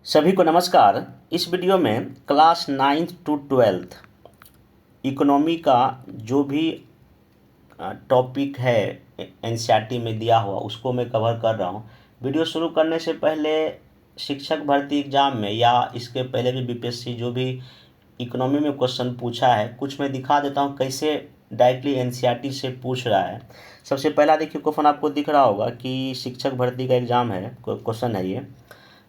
सभी को नमस्कार। इस वीडियो में class 9th to 12th economy का जो भी टॉपिक है एनसीईआरटी में दिया हुआ उसको मैं कवर कर रहा हूँ। वीडियो शुरू करने से पहले शिक्षक भर्ती एग्ज़ाम में या इसके पहले भी बीपीएससी जो भी इकोनॉमी में क्वेश्चन पूछा है कुछ मैं दिखा देता हूँ कैसे डायरेक्टली एनसीईआरटी से पूछ रहा है। सबसे पहला देखिए क्वेश्चन आपको दिख रहा होगा कि शिक्षक भर्ती का एग्ज़ाम है, क्वेश्चन है ये,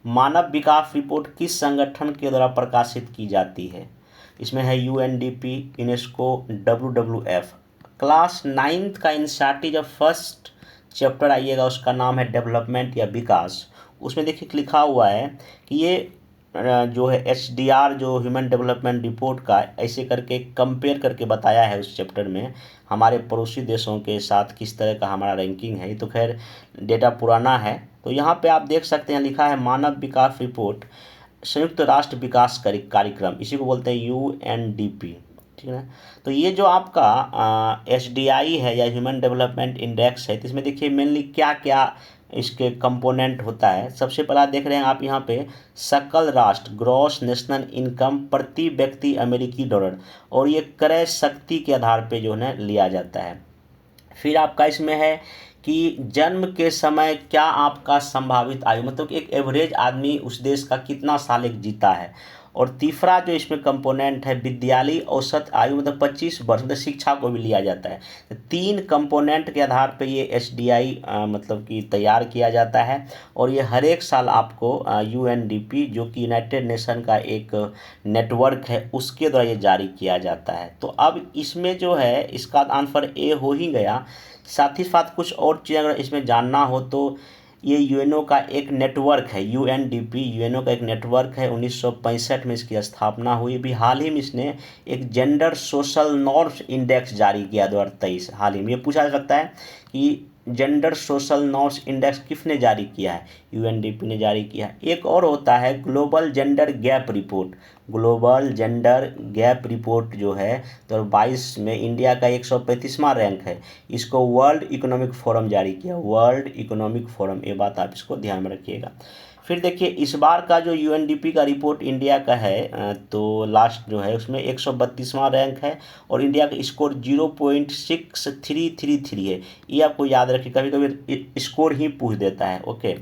मानव विकास रिपोर्ट किस संगठन के द्वारा प्रकाशित की जाती है। इसमें है UNDP, UNESCO, WWF. Class 9th का एनसीईआरटी जब फर्स्ट चैप्टर आइएगा उसका नाम है डेवलपमेंट या विकास। उसमें देखिए लिखा हुआ है कि ये जो है एचडीआर जो ह्यूमन डेवलपमेंट रिपोर्ट का ऐसे करके कंपेयर करके बताया है उस चैप्टर में हमारे पड़ोसी देशों के साथ किस तरह का हमारा रैंकिंग है। ये तो खैर डेटा पुराना है। तो यहाँ पे आप देख सकते हैं लिखा है मानव विकास रिपोर्ट संयुक्त राष्ट्र विकास कार्यक्रम, इसी को बोलते हैं यूएनडीपी, ठीक है। तो ये जो आपका एचडीआई है या ह्यूमन डेवलपमेंट इंडेक्स है, तो इसमें देखिए मेनली क्या क्या इसके कंपोनेंट होता है। सबसे पहला देख रहे हैं आप यहाँ पे सकल राष्ट्र ग्रॉस नेशनल इनकम प्रति व्यक्ति अमेरिकी डॉलर, और ये क्रय शक्ति के आधार पे जो है लिया जाता है। फिर आपका इसमें है कि जन्म के समय क्या आपका संभावित आयु, मतलब कि एक एवरेज आदमी उस देश का कितना साल एक जीता है। और तीसरा जो इसमें कंपोनेंट है विद्यालय औसत आयु, मतलब 25 वर्ष, मतलब शिक्षा को भी लिया जाता है। तो 3 कंपोनेंट के आधार पे ये एचडीआई मतलब कि तैयार किया जाता है। और ये हर एक साल आपको यूएनडीपी जो कि यूनाइटेड नेशन का एक नेटवर्क है उसके द्वारा ये जारी किया जाता है। तो अब इसमें जो है इसका आंसर ए हो ही गया। साथ ही साथ कुछ और चीज़ अगर इसमें जानना हो तो ये यूएनओ का एक नेटवर्क है, यूएनडीपी यूएनओ का एक नेटवर्क है। 1965 में इसकी स्थापना हुई। भी हाल ही में इसने एक जेंडर सोशल नॉर्म्स इंडेक्स जारी किया 2023 हाल ही में। ये पूछा जा सकता है कि जेंडर सोशल नॉर्म्स इंडेक्स किसने जारी किया है, यूएनडीपी ने जारी किया है। एक और होता है global gender gap report, global gender gap report जो है 2022 में इंडिया का 135वां रैंक है। इसको वर्ल्ड इकोनॉमिक फोरम जारी किया, वर्ल्ड इकोनॉमिक फोरम, ये बात आप इसको ध्यान में रखिएगा। फिर देखिए इस बार का जो यूएनडीपी का रिपोर्ट इंडिया का है तो लास्ट जो है उसमें 132वां रैंक है और इंडिया का स्कोर 0.6333 है। ये आपको याद रखिए, कभी कभी स्कोर ही पूछ देता है। ओके,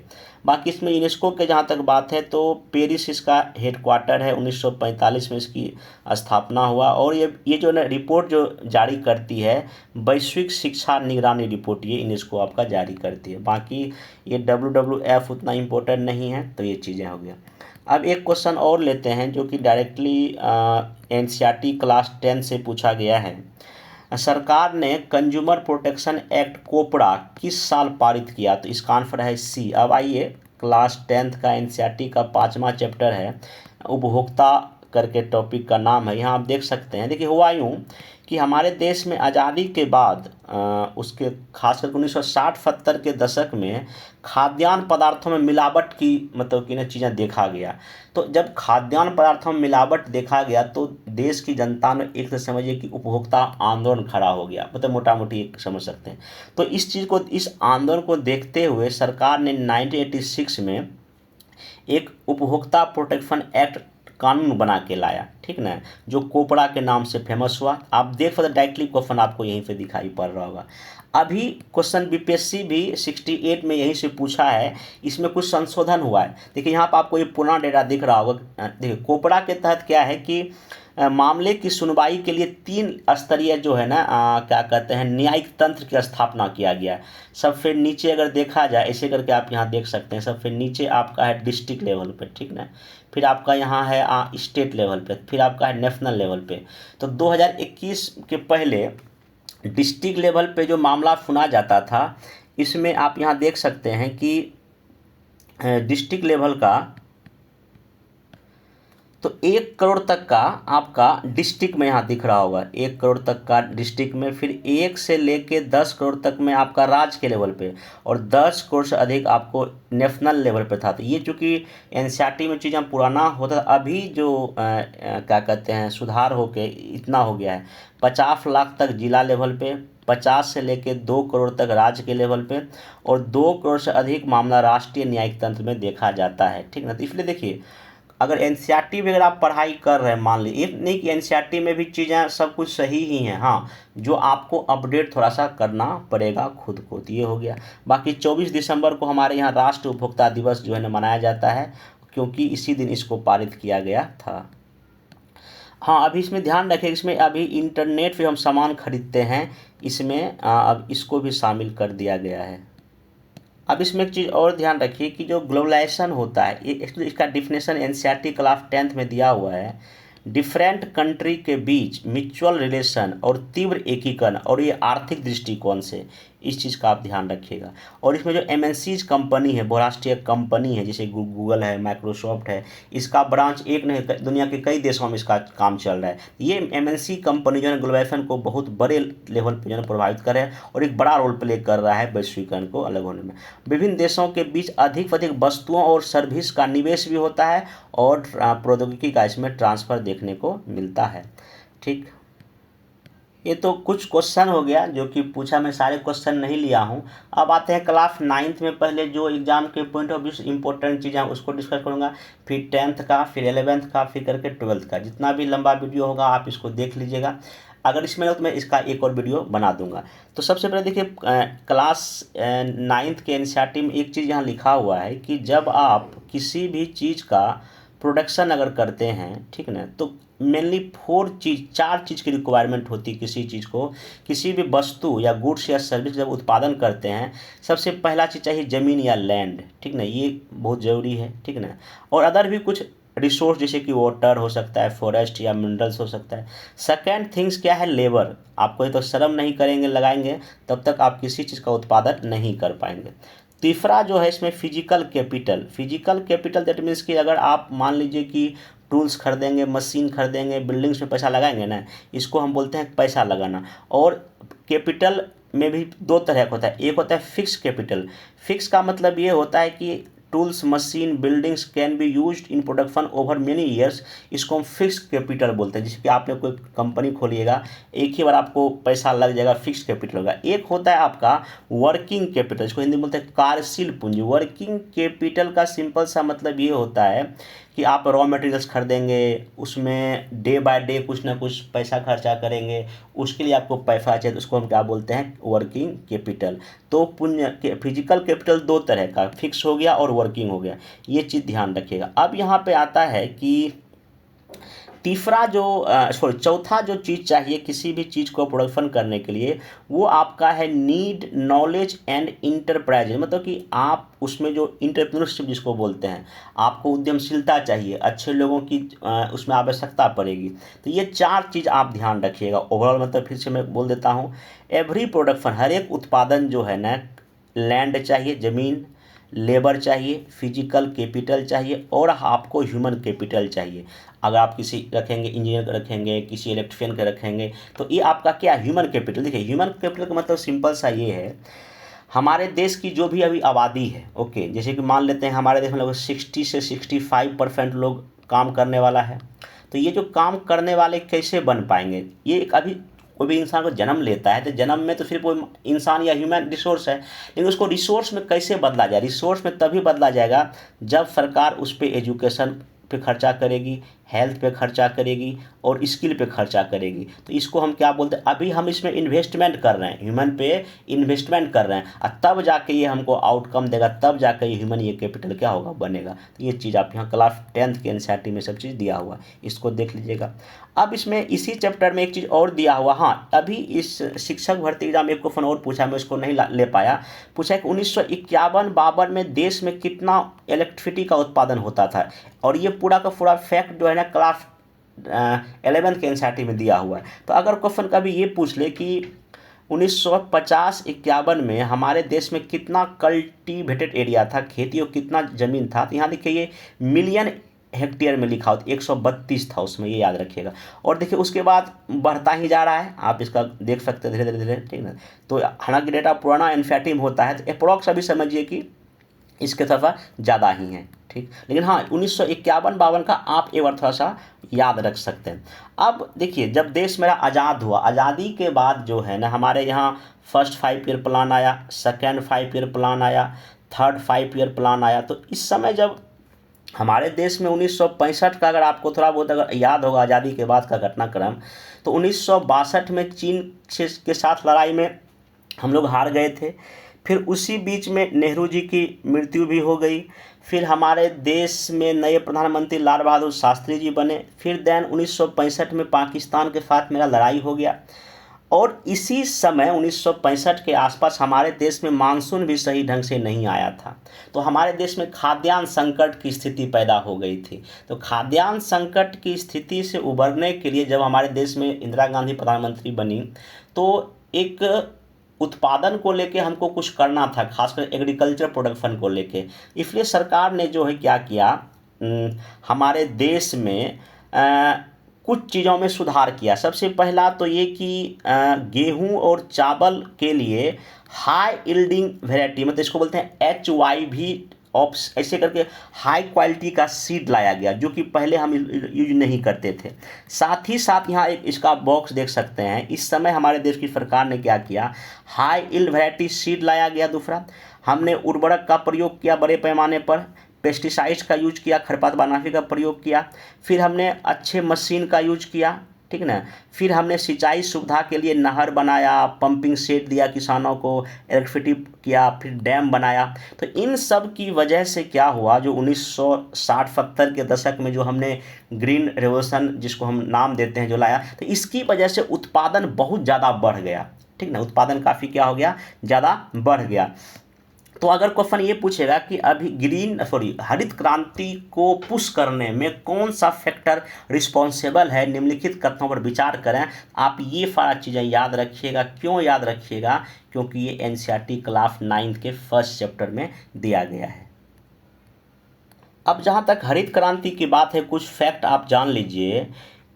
बाकी इसमें यूनेस्को के जहाँ तक बात है तो पेरिस इसका हेडक्वार्टर है, 1945 में इसकी स्थापना हुआ। और ये जो ना रिपोर्ट जो जारी करती है वैश्विक शिक्षा निगरानी रिपोर्ट, ये यूनेस्को आपका जारी करती है। बाकी ये डब्ल्यूडब्ल्यूएफ उतना इम्पोर्टेंट नहीं है। तो ये चीज़ें हो गया। अब एक क्वेश्चन और लेते हैं जो कि डायरेक्टली एनसीईआरटी क्लास 10 से पूछा गया है। सरकार ने कंज्यूमर प्रोटेक्शन एक्ट कोपड़ा किस साल पारित किया, तो इसका आंसर है सी। अब आइए क्लास 10th का एनसीईआरटी का 5वां चैप्टर है उपभोक्ता करके टॉपिक का नाम है। यहाँ आप देख सकते हैं। देखिए हुआ यूँ कि हमारे देश में आज़ादी के बाद उसके खासकर 1960-70 के दशक में खाद्यान्न पदार्थों में मिलावट की मतलब कि ना चीज़ें देखा गया। तो जब खाद्यान्न पदार्थों में मिलावट देखा गया तो देश की जनता ने एक तरह समझिए कि उपभोक्ता आंदोलन खड़ा हो गया, मतलब मोटा मोटी समझ सकते हैं। तो इस चीज़ को, इस आंदोलन को देखते हुए सरकार ने 1986 में एक उपभोक्ता प्रोटेक्शन एक्ट कानून बना के लाया, ठीक ना, जो कोपड़ा के नाम से फेमस हुआ। आप देख सकते डायरेक्टली क्वेश्चन आपको यहीं पे दिखाई पड़ रहा होगा। अभी क्वेश्चन बीपीएससी भी 68 में यहीं से पूछा है, इसमें कुछ संशोधन हुआ है। देखिए यहाँ पर आपको ये पुराना डेटा दिख रहा होगा। देखिए कोपड़ा के तहत क्या है कि मामले की सुनवाई के लिए 3 स्तरीय जो है ना क्या कहते हैं न्यायिक तंत्र की स्थापना किया गया है। सब फिर नीचे अगर देखा जाए ऐसे करके आप यहाँ देख सकते हैं। सब फिर नीचे आपका है डिस्ट्रिक्ट लेवल पे, ठीक ना, फिर आपका यहाँ है स्टेट लेवल पे, फिर आपका है नेशनल लेवल पे। तो 2021 के पहले डिस्ट्रिक्ट लेवल पे जो मामला सुना जाता था, इसमें आप यहाँ देख सकते हैं कि डिस्ट्रिक्ट लेवल का तो 1 करोड़ तक का आपका डिस्ट्रिक्ट में यहाँ दिख रहा होगा, 1 करोड़ तक का डिस्ट्रिक्ट में, फिर 1 से लेके 10 करोड़ तक में आपका राज्य के लेवल पे, और 10 करोड़ से अधिक आपको नेशनल लेवल पे था। तो ये चूँकि एनसीईआरटी में चीज़ पुराना होता था, अभी जो क्या कहते हैं सुधार होके इतना हो गया है, 50 लाख तक जिला लेवल पे, 50 से लेके 2 करोड़ तक राज्य के लेवल पे, और 2 करोड़ से अधिक मामला राष्ट्रीय न्यायिक तंत्र में देखा जाता है, ठीक ना। तो इसलिए देखिए, अगर एनसीईआरटी में अगर आप पढ़ाई कर रहे हैं, मान लीजिए ये नहीं कि एनसीईआरटी में भी चीज़ें सब कुछ सही ही हैं, हाँ, जो आपको अपडेट थोड़ा सा करना पड़ेगा खुद को। तो ये हो गया। बाकी 24 दिसंबर को हमारे यहाँ राष्ट्रीय उपभोक्ता दिवस जो है ना मनाया जाता है, क्योंकि इसी दिन इसको पारित किया गया था। हाँ, अभी इसमें ध्यान रखें, इसमें अभी इंटरनेट पे हम सामान खरीदते हैं, इसमें अब इसको भी शामिल कर दिया गया है। अब इसमें एक चीज़ और ध्यान रखिए कि जो ग्लोबलाइजेशन होता है, ये इसका डिफिनेशन एनसीईआरटी क्लास 10th में दिया हुआ है। डिफरेंट कंट्री के बीच म्यूचुअल रिलेशन और तीव्र एकीकरण, और ये आर्थिक दृष्टिकोण से, इस चीज़ का आप ध्यान रखिएगा। और इसमें जो एमएनसीज कंपनी है, बहुराष्ट्रीय कंपनी है, जैसे गूगल है, माइक्रोसॉफ्ट है, इसका ब्रांच एक नहीं, दुनिया के कई देशों में इसका काम चल रहा है। ये एमएनसी कंपनी जो है ग्लोबलाइजेशन को बहुत बड़े लेवल पर जो है प्रभावित कर रहा है, और एक बड़ा रोल प्ले कर रहा है वैश्वीकरण को अलग होने में। विभिन्न देशों के बीच अधिक से अधिक वस्तुओं और सर्विस का निवेश भी होता है, और प्रौद्योगिकी का इसमें ट्रांसफ़र देखने को मिलता है, ठीक। ये तो कुछ क्वेश्चन हो गया जो कि पूछा, मैं सारे क्वेश्चन नहीं लिया हूँ। अब आते हैं क्लास 9th में, पहले जो एग्जाम के पॉइंट ऑफ व्यू से इंपॉर्टेंट चीज़ें उसको डिस्कस करूँगा, फिर 10th का, फिर 11th का, फिर करके 12th का। जितना भी लंबा वीडियो होगा आप इसको देख लीजिएगा, अगर इसमें हो तो मैं इसका एक और वीडियो बना दूंगा। तो सबसे पहले देखिए, क्लास 9th के एनसीईआरटी में एक चीज़ यहाँ लिखा हुआ है कि जब आप किसी भी चीज़ का प्रोडक्शन अगर करते हैं, ठीक ना, तो मेनली 4 चीज़ की रिक्वायरमेंट होती है किसी चीज़ को, किसी भी वस्तु या गुड्स या सर्विस जब उत्पादन करते हैं, सबसे पहला चीज़ चाहिए ज़मीन या लैंड, ठीक ना, ये बहुत ज़रूरी है, ठीक ना। और अदर भी कुछ रिसोर्स जैसे कि वाटर हो सकता है, फॉरेस्ट या मिनरल्स हो सकता है। सेकेंड थिंग्स क्या है, लेबर। आपको ये तो श्रम नहीं करेंगे, लगाएंगे, तब तक आप किसी चीज़ का उत्पादन नहीं कर पाएंगे। तीसरा जो है इसमें physical capital. Physical capital that means कि अगर आप मान लीजिए कि टूल्स खरीदेंगे, मशीन खरीदेंगे, बिल्डिंग्स में पैसा लगाएंगे ना, इसको हम बोलते हैं पैसा लगाना। और कैपिटल में भी 2 तरह का होता है, एक होता है फिक्स कैपिटल। फिक्स का मतलब ये होता है कि tools, machine, buildings can be used in production over many years, इसको हम फिक्स कैपिटल बोलते हैं। जैसे कि आपने कोई कंपनी खोलिएगा, एक ही बार आपको पैसा लग जाएगा, फिक्स कैपिटल होगा। एक होता है आपका वर्किंग कैपिटल, इसको हिंदी में बोलते हैं कार्यशील पूंजी। वर्किंग कैपिटल का सिंपल सा मतलब ये होता है कि आप रॉ मटेरियल्स खरीदेंगे, उसमें डे बाय डे कुछ ना कुछ पैसा खर्चा करेंगे, उसके लिए आपको पैसा चाहिए, तो उसको हम क्या बोलते हैं, वर्किंग कैपिटल। तो फिजिकल कैपिटल 2 तरह का, फिक्स हो गया और वर्किंग हो गया, ये चीज़ ध्यान रखिएगा। अब यहाँ पे आता है कि तीसरा जो चौथा जो चीज़ चाहिए किसी भी चीज़ को प्रोडक्शन करने के लिए, वो आपका है नीड, नॉलेज एंड इंटरप्राइज। मतलब कि आप उसमें जो इंटरप्रेन्योरशिप जिसको बोलते हैं, आपको उद्यमशीलता चाहिए, अच्छे लोगों की उसमें आवश्यकता पड़ेगी। तो ये 4 चीज़ आप ध्यान रखिएगा। ओवरऑल मतलब फिर से मैं बोल देता हूँ, एवरी प्रोडक्शन, हर एक उत्पादन जो है ना, लैंड चाहिए, ज़मीन, लेबर चाहिए, फिजिकल कैपिटल चाहिए, और आपको ह्यूमन कैपिटल चाहिए। अगर आप किसी रखेंगे, इंजीनियर का रखेंगे, किसी इलेक्ट्रिशियन का रखेंगे, तो ये आपका क्या, ह्यूमन कैपिटल। देखिए, ह्यूमन कैपिटल का मतलब सिंपल सा ये है, हमारे देश की जो भी अभी आबादी है, ओके, जैसे कि मान लेते हैं हमारे देश में लगभग 60 से 65% लोग काम करने वाला है। तो ये जो काम करने वाले कैसे बन पाएंगे, ये एक अभी कोई भी इंसान को जन्म लेता है, तो जन्म में तो सिर्फ वो इंसान या ह्यूमन रिसोर्स है, लेकिन उसको रिसोर्स में कैसे बदला जाए। रिसोर्स में तभी बदला जाएगा जब सरकार उस पर एजुकेशन पे खर्चा करेगी, हेल्थ पे खर्चा करेगी, और स्किल पे खर्चा करेगी। तो इसको हम क्या बोलते हैं, अभी हम इसमें इन्वेस्टमेंट कर रहे हैं, ह्यूमन पे इन्वेस्टमेंट कर रहे हैं, और तब जाके ये हमको आउटकम देगा, तब जाके ये ह्यूमन ये कैपिटल क्या होगा, बनेगा। तो ये चीज़ आप यहाँ क्लास 10th के एनसीईआरटी में सब चीज़ दिया हुआ है, इसको देख लीजिएगा। अब इसमें इसी चैप्टर में एक चीज़ और दिया हुआ, हाँ, अभी इस शिक्षक भर्ती एग्जाम में एक क्वेश्चन और पूछा, मैं उसको नहीं ले पाया। पूछा कि 1951-52 में देश में कितना इलेक्ट्रिसिटी का उत्पादन होता था, और ये पूरा का पूरा फैक्ट जो है ना क्लास 11th के एनसीईआरटी में दिया हुआ है। तो अगर क्वेश्चन कभी ये पूछ ले कि 1950-51 में हमारे देश में कितना कल्टीवेटेड एरिया था, खेती और कितना ज़मीन था, तो यहाँ देखिए ये मिलियन हेक्टेयर में लिखा होता, 132 था उसमें, ये याद रखिएगा। और देखिए उसके बाद बढ़ता ही जा रहा है, आप इसका देख सकते हैं धीरे धीरे, ठीक ना। तो हालांकि डेटा पुराना एनसीईआरटी में होता है, तो अप्रॉक्स अभी समझिए कि इसके तरफ ज़्यादा ही है, ठीक। लेकिन हाँ 1951-52 का आप एक बार थोड़ा सा याद रख सकते हैं। अब देखिए जब देश मेरा आज़ाद हुआ, आज़ादी के बाद जो है ना हमारे यहाँ फर्स्ट 5 ईयर प्लान आया, सेकेंड 5 ईयर प्लान आया, थर्ड 5 ईयर प्लान आया। तो इस समय जब हमारे देश में 1965 का अगर आपको थोड़ा बहुत अगर याद होगा आज़ादी के बाद का घटनाक्रम, तो 1962 में चीन के साथ लड़ाई में हम लोग हार गए थे। फिर उसी बीच में नेहरू जी की मृत्यु भी हो गई। फिर हमारे देश में नए प्रधानमंत्री लाल बहादुर शास्त्री जी बने। फिर देन 1965 में पाकिस्तान के साथ मेरा लड़ाई हो गया। और इसी समय 1965 के आसपास हमारे देश में मानसून भी सही ढंग से नहीं आया था, तो हमारे देश में खाद्यान्न संकट की स्थिति पैदा हो गई थी। तो खाद्यान्न संकट की स्थिति से उबरने के लिए जब हमारे देश में इंदिरा गांधी प्रधानमंत्री बनी, तो एक उत्पादन को लेके हमको कुछ करना था, खासकर एग्रीकल्चर प्रोडक्शन को लेके। इसलिए सरकार ने जो है क्या किया, हमारे देश में कुछ चीज़ों में सुधार किया। सबसे पहला तो ये कि गेहूं और चावल के लिए हाई यील्डिंग वैरायटी, मतलब इसको बोलते हैं HYV ऑप्स, ऐसे करके हाई क्वालिटी का सीड लाया गया, जो कि पहले हम यूज नहीं करते थे। साथ ही साथ यहाँ एक इसका बॉक्स देख सकते हैं, इस समय हमारे देश की सरकार ने क्या किया, हाई यील्ड वैरायटी सीड लाया गया। दूसरा, हमने उर्वरक का प्रयोग किया बड़े पैमाने पर, पेस्टिसाइड्स का यूज किया, खरपतवार नाशी का प्रयोग किया। फिर हमने अच्छे मशीन का यूज किया, ठीक ना। फिर हमने सिंचाई सुविधा के लिए नहर बनाया, पंपिंग सेट दिया किसानों को, इलेक्ट्रिसिटी किया, फिर डैम बनाया। तो इन सब की वजह से क्या हुआ, जो 1960-70 के दशक में जो हमने ग्रीन रेवोल्यूशन जिसको हम नाम देते हैं जो लाया, तो इसकी वजह से उत्पादन बहुत ज़्यादा बढ़ गया, ठीक ना। उत्पादन काफ़ी क्या हो गया, ज़्यादा बढ़ गया। तो अगर क्वेश्चन ये पूछेगा कि अभी हरित क्रांति को पुश करने में कौन सा फैक्टर रिस्पॉन्सिबल है, निम्नलिखित कथनों पर विचार करें। आप ये सारा चीज़ें याद रखिएगा। क्यों याद रखिएगा, क्योंकि ये एनसीईआरटी क्लास 9 के फर्स्ट चैप्टर में दिया गया है। अब जहाँ तक हरित क्रांति की बात है, कुछ फैक्ट आप जान लीजिए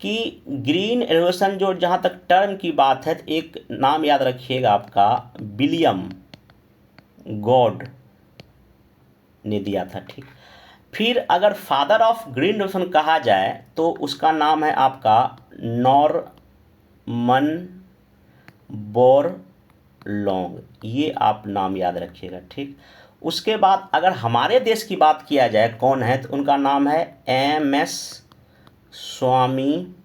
कि ग्रीन रेवोल्यूशन जो जहाँ तक टर्म की बात है, तो एक नाम याद रखिएगा आपका, विलियम गॉड ने दिया था, ठीक। फिर अगर फादर ऑफ ग्रीन रेवोल्यूशन कहा जाए तो उसका नाम है आपका नॉर्मन बोरलॉन्ग, ये आप नाम याद रखिएगा, ठीक। उसके बाद अगर हमारे देश की बात किया जाए कौन है, तो उनका नाम है MS स्वामीनाथन।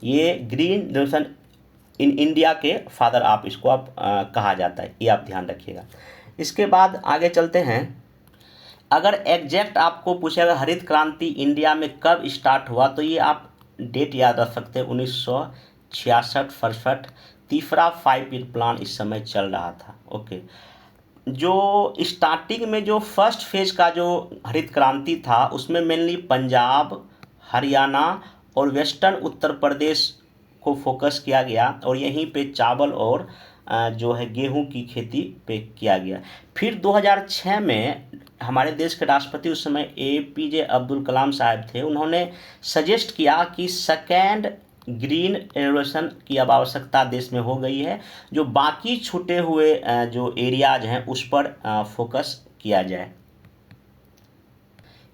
ये ग्रीन रेवोल्यूशन इन इंडिया के फादर आप इसको आप कहा जाता है, ये आप ध्यान रखिएगा। इसके बाद आगे चलते हैं। अगर एग्जैक्ट आपको पूछेगा हरित क्रांति इंडिया में कब स्टार्ट हुआ, तो ये आप डेट याद रख सकते हैं, 1966-67। तीसरा 5 ईयर प्लान इस समय चल रहा था, ओके। जो स्टार्टिंग में जो फर्स्ट फेज का जो हरित क्रांति था, उसमें मेनली पंजाब, हरियाणा और वेस्टर्न उत्तर प्रदेश को फोकस किया गया, और यहीं पे चावल और जो है गेहूं की खेती पे किया गया। फिर 2006 में हमारे देश के राष्ट्रपति उस समय APJ अब्दुल कलाम साहब थे, उन्होंने सजेस्ट किया कि सेकेंड ग्रीन रेवोल्यूशन की अब आवश्यकता देश में हो गई है, जो बाकी छूटे हुए जो एरियाज हैं उस पर फोकस किया जाए।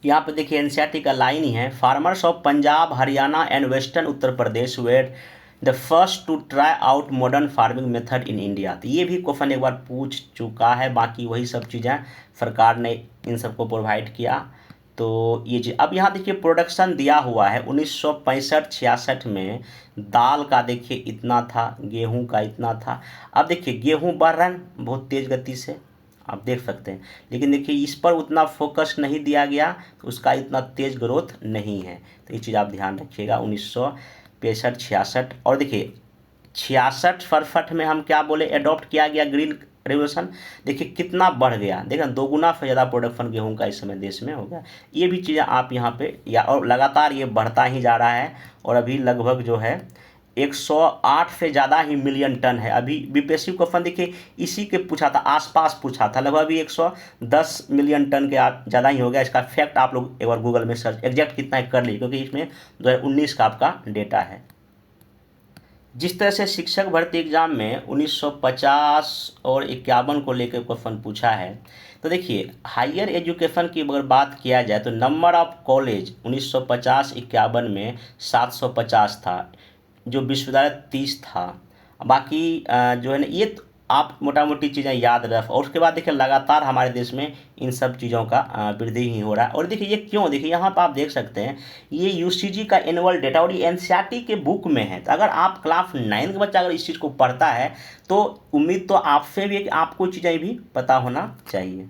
यहाँ पे देखिए एनसीईआरटी का लाइन ही है, farmers of Punjab, Haryana and western Uttar Pradesh were the first to try out modern farming method in India. तो ये भी क्वेश्चन एक बार पूछ चुका है, बाकी वही सब चीज़ें सरकार ने इन सबको प्रोवाइड किया। तो ये चीज़ अब यहाँ देखिए प्रोडक्शन दिया हुआ है 1965-66 में दाल का देखिए इतना था, गेहूं का इतना था। अब देखिए गेहूं बढ़ रहा है बहुत तेज़ गति से, आप देख सकते हैं, लेकिन देखिए इस पर उतना फोकस नहीं दिया गया, तो उसका इतना तेज़ ग्रोथ नहीं है। तो ये चीज़ आप ध्यान रखिएगा 1965-66। और देखिए 66-67 में हम क्या बोले, एडॉप्ट किया गया ग्रीन रेवोल्यूशन। देखिए कितना बढ़ गया, देखिए 2 गुना से ज़्यादा प्रोडक्शन गेहूं का इस समय देश में हो गया। ये भी चीज़ें आप यहाँ पे या और लगातार ये बढ़ता ही जा रहा है, और अभी लगभग जो है 108 से ज़्यादा ही मिलियन टन है। अभी बीपीएससी क्वेश्चन देखिए इसी के पूछा था, आसपास पूछा था, लगभग अभी 110 मिलियन टन के ज़्यादा ही हो गया। इसका फैक्ट आप लोग एक बार गूगल में सर्च एग्जैक्ट कितना है कर लीजिए, क्योंकि इसमें 2019 का आपका डेटा है। जिस तरह से शिक्षक भर्ती एग्जाम में 1950 और 51 को लेकर क्वेश्चन पूछा है, तो देखिए हायर एजुकेशन की अगर बात किया जाए तो नंबर ऑफ कॉलेज 1950-51 में 750 था, जो विश्वविद्यालय 30 था। बाकी जो है ना, ये आप मोटा मोटी चीज़ें याद रख, और उसके बाद देखिए लगातार हमारे देश में इन सब चीज़ों का वृद्धि ही हो रहा है। और देखिए ये क्यों, देखिए यहाँ पर आप देख सकते हैं ये यूसीजी का एनुअल डेटा और ये एनसीईआरटी के बुक में है। तो अगर आप क्लास 9 का बच्चा अगर इस चीज़ को पढ़ता है तो उम्मीद तो आपसे भी है कि आपको चीज़ें भी पता होना चाहिए।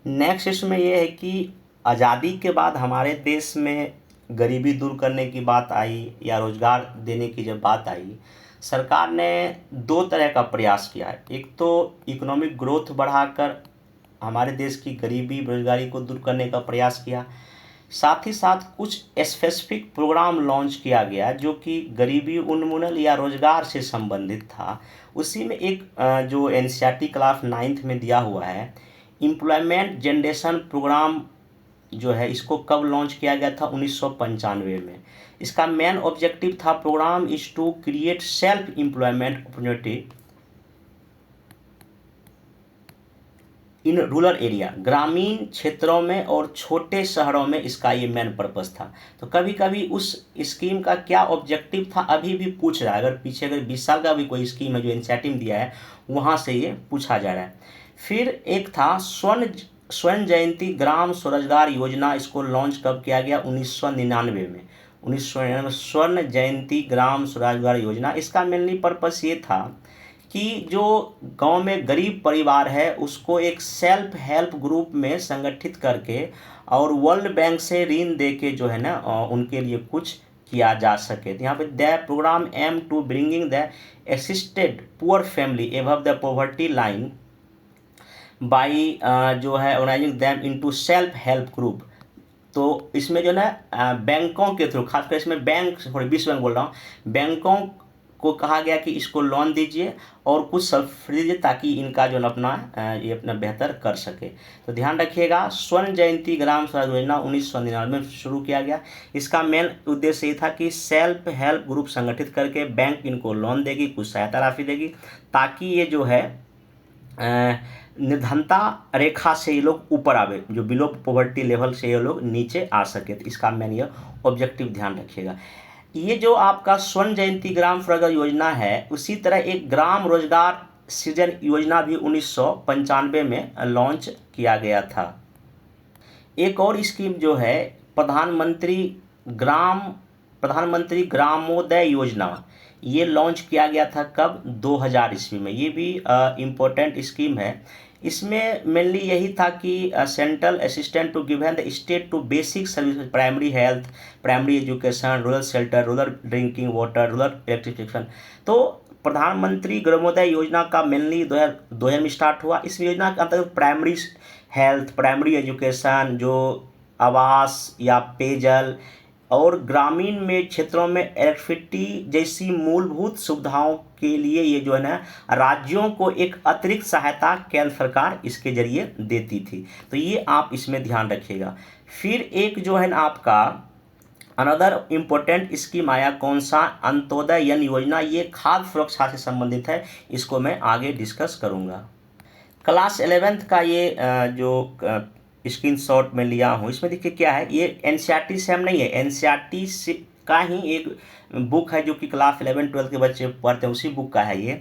नेक्स्ट इसमें यह है कि आज़ादी के बाद हमारे देश में गरीबी दूर करने की बात आई या रोज़गार देने की जब बात आई, सरकार ने दो तरह का प्रयास किया है। एक तो इकोनॉमिक ग्रोथ बढ़ाकर हमारे देश की गरीबी बेरोजगारी को दूर करने का प्रयास किया, साथ ही साथ कुछ स्पेसिफिक प्रोग्राम लॉन्च किया गया जो कि गरीबी उन्मूलन या रोजगार से संबंधित था। उसी में एक जो एनसीईआरटी क्लास 9th में दिया हुआ है, एम्प्लॉयमेंट जनरेशन प्रोग्राम जो है, इसको कब लॉन्च किया गया था? 1995 में। इसका मेन ऑब्जेक्टिव था, program is to create self employment opportunity in rural area, ग्रामीण क्षेत्रों में और छोटे शहरों में इसका ये मेन पर्पस था। तो कभी कभी उस स्कीम का क्या ऑब्जेक्टिव था अभी भी पूछ रहा है, अगर पीछे अगर 20 साल का भी कोई स्कीम है जो इंसेंटिव दिया है वहाँ से ये पूछा जा रहा है। फिर एक था स्वर्ण जयंती ग्राम स्वरोजगार योजना, इसको लॉन्च कब किया गया? 1999 में। 1999 स्वर्ण जयंती ग्राम स्वरोजगार योजना, इसका मेनली पर्पस ये था कि जो गांव में गरीब परिवार है उसको एक सेल्फ हेल्प ग्रुप में संगठित करके और वर्ल्ड बैंक से ऋण दे के जो है ना उनके लिए कुछ किया जा सके। तो यहाँ पे the program aim to bringing the assisted poor family above the poverty line by जो है organizing them into self help group. तो इसमें जो है बैंकों के थ्रू, खासकर इसमें बैंक, विश्व बैंक बोल रहा हूँ, बैंकों को कहा गया कि इसको लोन दीजिए और कुछ सब्सिडी दीजिए ताकि इनका जो अपना ये अपना बेहतर कर सके। तो ध्यान रखिएगा, स्वर्ण जयंती ग्राम स्वरोजगार योजना 1999 में शुरू किया गया। इसका मेन उद्देश्य ये था कि सेल्फ हेल्प ग्रुप संगठित करके बैंक इनको लोन देगी, कुछ सहायता राशि देगी, ताकि ये जो है निर्धनता रेखा से ये लोग ऊपर आवे, जो बिलो पॉवर्टी लेवल से ये लोग नीचे आ सके। तो इसका मेन ये ऑब्जेक्टिव ध्यान रखिएगा। ये जो आपका स्वर्ण जयंती ग्राम स्वरोजगार योजना है, उसी तरह एक ग्राम रोजगार सृजन योजना भी 1995 में लॉन्च किया गया था। एक और स्कीम जो है प्रधानमंत्री ग्रामोदय योजना, ये लॉन्च किया गया था कब? 2000 ईस्वी में। ये भी इम्पोर्टेंट स्कीम है। इसमें मेनली यही था कि central assistant to given the state to basic service, primary health, primary education, rural shelter, rural drinking water, rural electrification. तो प्रधानमंत्री ग्रामोदय योजना का मेनली 2000 में स्टार्ट हुआ। इस योजना के अंतर्गत प्राइमरी हेल्थ, प्राइमरी एजुकेशन, जो आवास या पेयजल और ग्रामीण में क्षेत्रों में इलेक्ट्रिसिटी जैसी मूलभूत सुविधाओं के लिए ये जो है ना राज्यों को एक अतिरिक्त सहायता केंद्र सरकार इसके जरिए देती थी। तो ये आप इसमें ध्यान रखिएगा। फिर एक जो है ना आपका अनदर इम्पोर्टेंट स्कीम आया, कौन सा? अंत्योदय अन्न योजना। ये खाद्य सुरक्षा से संबंधित है, इसको मैं आगे डिस्कस करूँगा। क्लास 11th का ये जो स्क्रीनशॉट में लिया हूँ, इसमें देखिए क्या है, ये एनसीईआरटी से हम नहीं है, एनसीईआरटी से का ही एक बुक है जो कि क्लास 11-12 के बच्चे पढ़ते हैं, उसी बुक का है ये।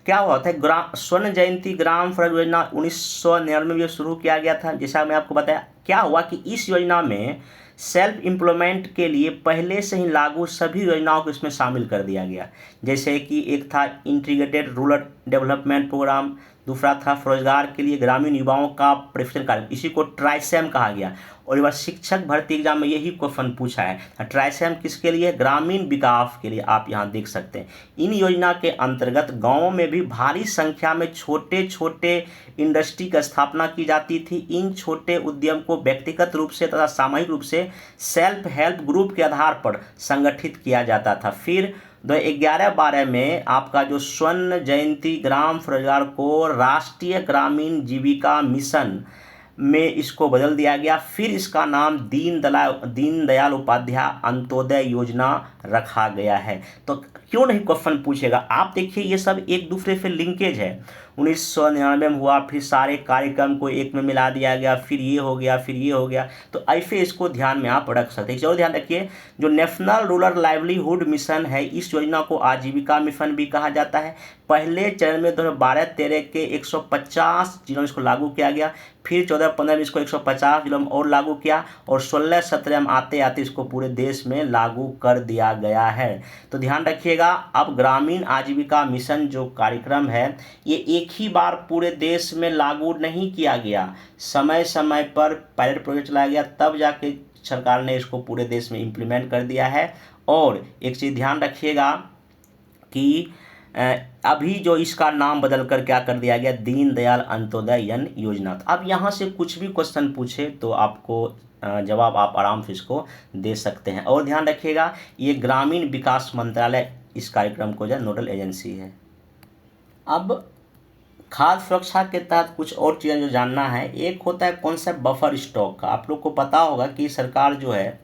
क्या हुआ था? स्वर्ण जयंती ग्राम स्वरोजगार योजना 1999 में शुरू किया गया था। जैसा मैं आपको बताया, क्या हुआ कि इस योजना में सेल्फ एम्प्लॉयमेंट के लिए पहले से ही लागू सभी योजनाओं को इसमें शामिल कर दिया गया। जैसे कि एक था इंटीग्रेटेड रूरल डेवलपमेंट प्रोग्राम, दूसरा था स्वरोजगार के लिए ग्रामीण युवाओं का प्रशिक्षण कार्यक्रम, इसी को ट्राइसेम कहा गया। और इस बार शिक्षक भर्ती एग्जाम में यही क्वेश्चन पूछा है। ट्राइसेम किसके लिए? ग्रामीण विकास के लिए, आप यहाँ देख सकते हैं। इन योजना के अंतर्गत गाँवों में भी भारी संख्या में छोटे छोटे इंडस्ट्री की स्थापना की जाती थी। इन छोटे उद्यम को व्यक्तिगत रूप से तथा सामूहिक रूप से सेल्फ हेल्प ग्रुप के आधार पर संगठित किया जाता था। फिर 2011-12 में आपका जो स्वर्ण जयंती ग्राम स्वरोजगार को राष्ट्रीय ग्रामीण जीविका मिशन में इसको बदल दिया गया। फिर इसका नाम दीनदयाल उपाध्याय अंत्योदय योजना रखा गया है। तो क्यों नहीं क्वेश्चन पूछेगा? आप देखिए ये सब एक दूसरे से लिंकेज है। 1999 में हुआ, फिर सारे कार्यक्रम को एक में मिला दिया गया, फिर ये हो गया, फिर ये हो गया। तो ऐसे इसको ध्यान में आप रख सकते हैं। और ध्यान रखिए, जो नेशनल रूरल लाइवलीहुड मिशन है, इस योजना को आजीविका मिशन भी कहा जाता है। पहले चरण में 2012-13 के 150 जिलों में इसको लागू किया गया। फिर 14-15 में इसको 150 जिलों में और लागू किया, और 16-17 में आते आते इसको पूरे देश में लागू कर दिया गया है। तो ध्यान रखिएगा, अब ग्रामीण आजीविका मिशन जो कार्यक्रम है, ये एक ही बार पूरे देश में लागू नहीं किया गया। समय समय पर पायलट प्रोजेक्ट चलाया गया, तब जाके सरकार ने इसको पूरे देश में इम्प्लीमेंट कर दिया है। और एक चीज़ ध्यान रखिएगा कि अभी जो इसका नाम बदल कर क्या कर दिया गया, दीनदयाल अंत्योदय योजना। तो अब यहाँ से कुछ भी क्वेश्चन पूछे तो आपको जवाब आप आराम से इसको दे सकते हैं। और ध्यान रखिएगा, ये ग्रामीण विकास मंत्रालय इस कार्यक्रम को जो नोडल एजेंसी है। अब खाद्य सुरक्षा के तहत कुछ और चीज़ें जो जानना है, एक होता है कॉन्सेप्ट बफर स्टॉक का। आप लोग को पता होगा कि सरकार जो है,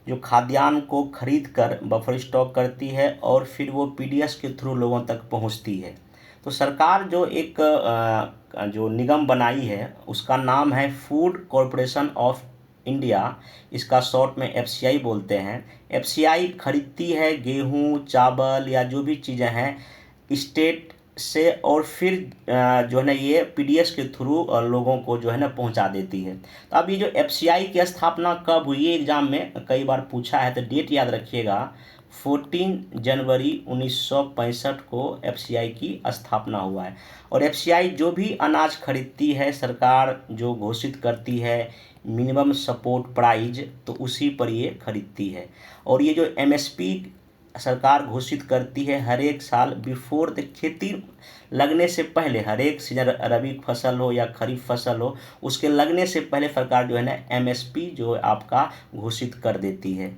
जो खाद्यान्न को खरीद कर बफर स्टॉक करती है और फिर वो पीडीएस के थ्रू लोगों तक पहुंचती है। तो सरकार जो एक जो निगम बनाई है, उसका नाम है फूड कॉरपोरेशन ऑफ इंडिया, इसका शॉर्ट में एफसीआई बोलते हैं। एफसीआई खरीदती है गेहूं, चावल या जो भी चीज़ें हैं स्टेट से, और फिर जो है ना ये पीडीएस के थ्रू लोगों को जो है ना पहुंचा देती है। तो अब ये जो एफसीआई की स्थापना कब हुई, एग्जाम में कई बार पूछा है, तो डेट याद रखिएगा, 14 जनवरी 1965 को एफसीआई की स्थापना हुआ है। और एफसीआई जो भी अनाज खरीदती है, सरकार जो घोषित करती है मिनिमम सपोर्ट प्राइस, तो उसी पर ये खरीदती है। और ये जो एमएसपी सरकार घोषित करती है हर एक साल बिफोर द खेती लगने से पहले, हर एक सीजन रबी फसल हो या खरीफ फसल हो, उसके लगने से पहले सरकार जो है ना एमएसपी जो आपका घोषित कर देती है।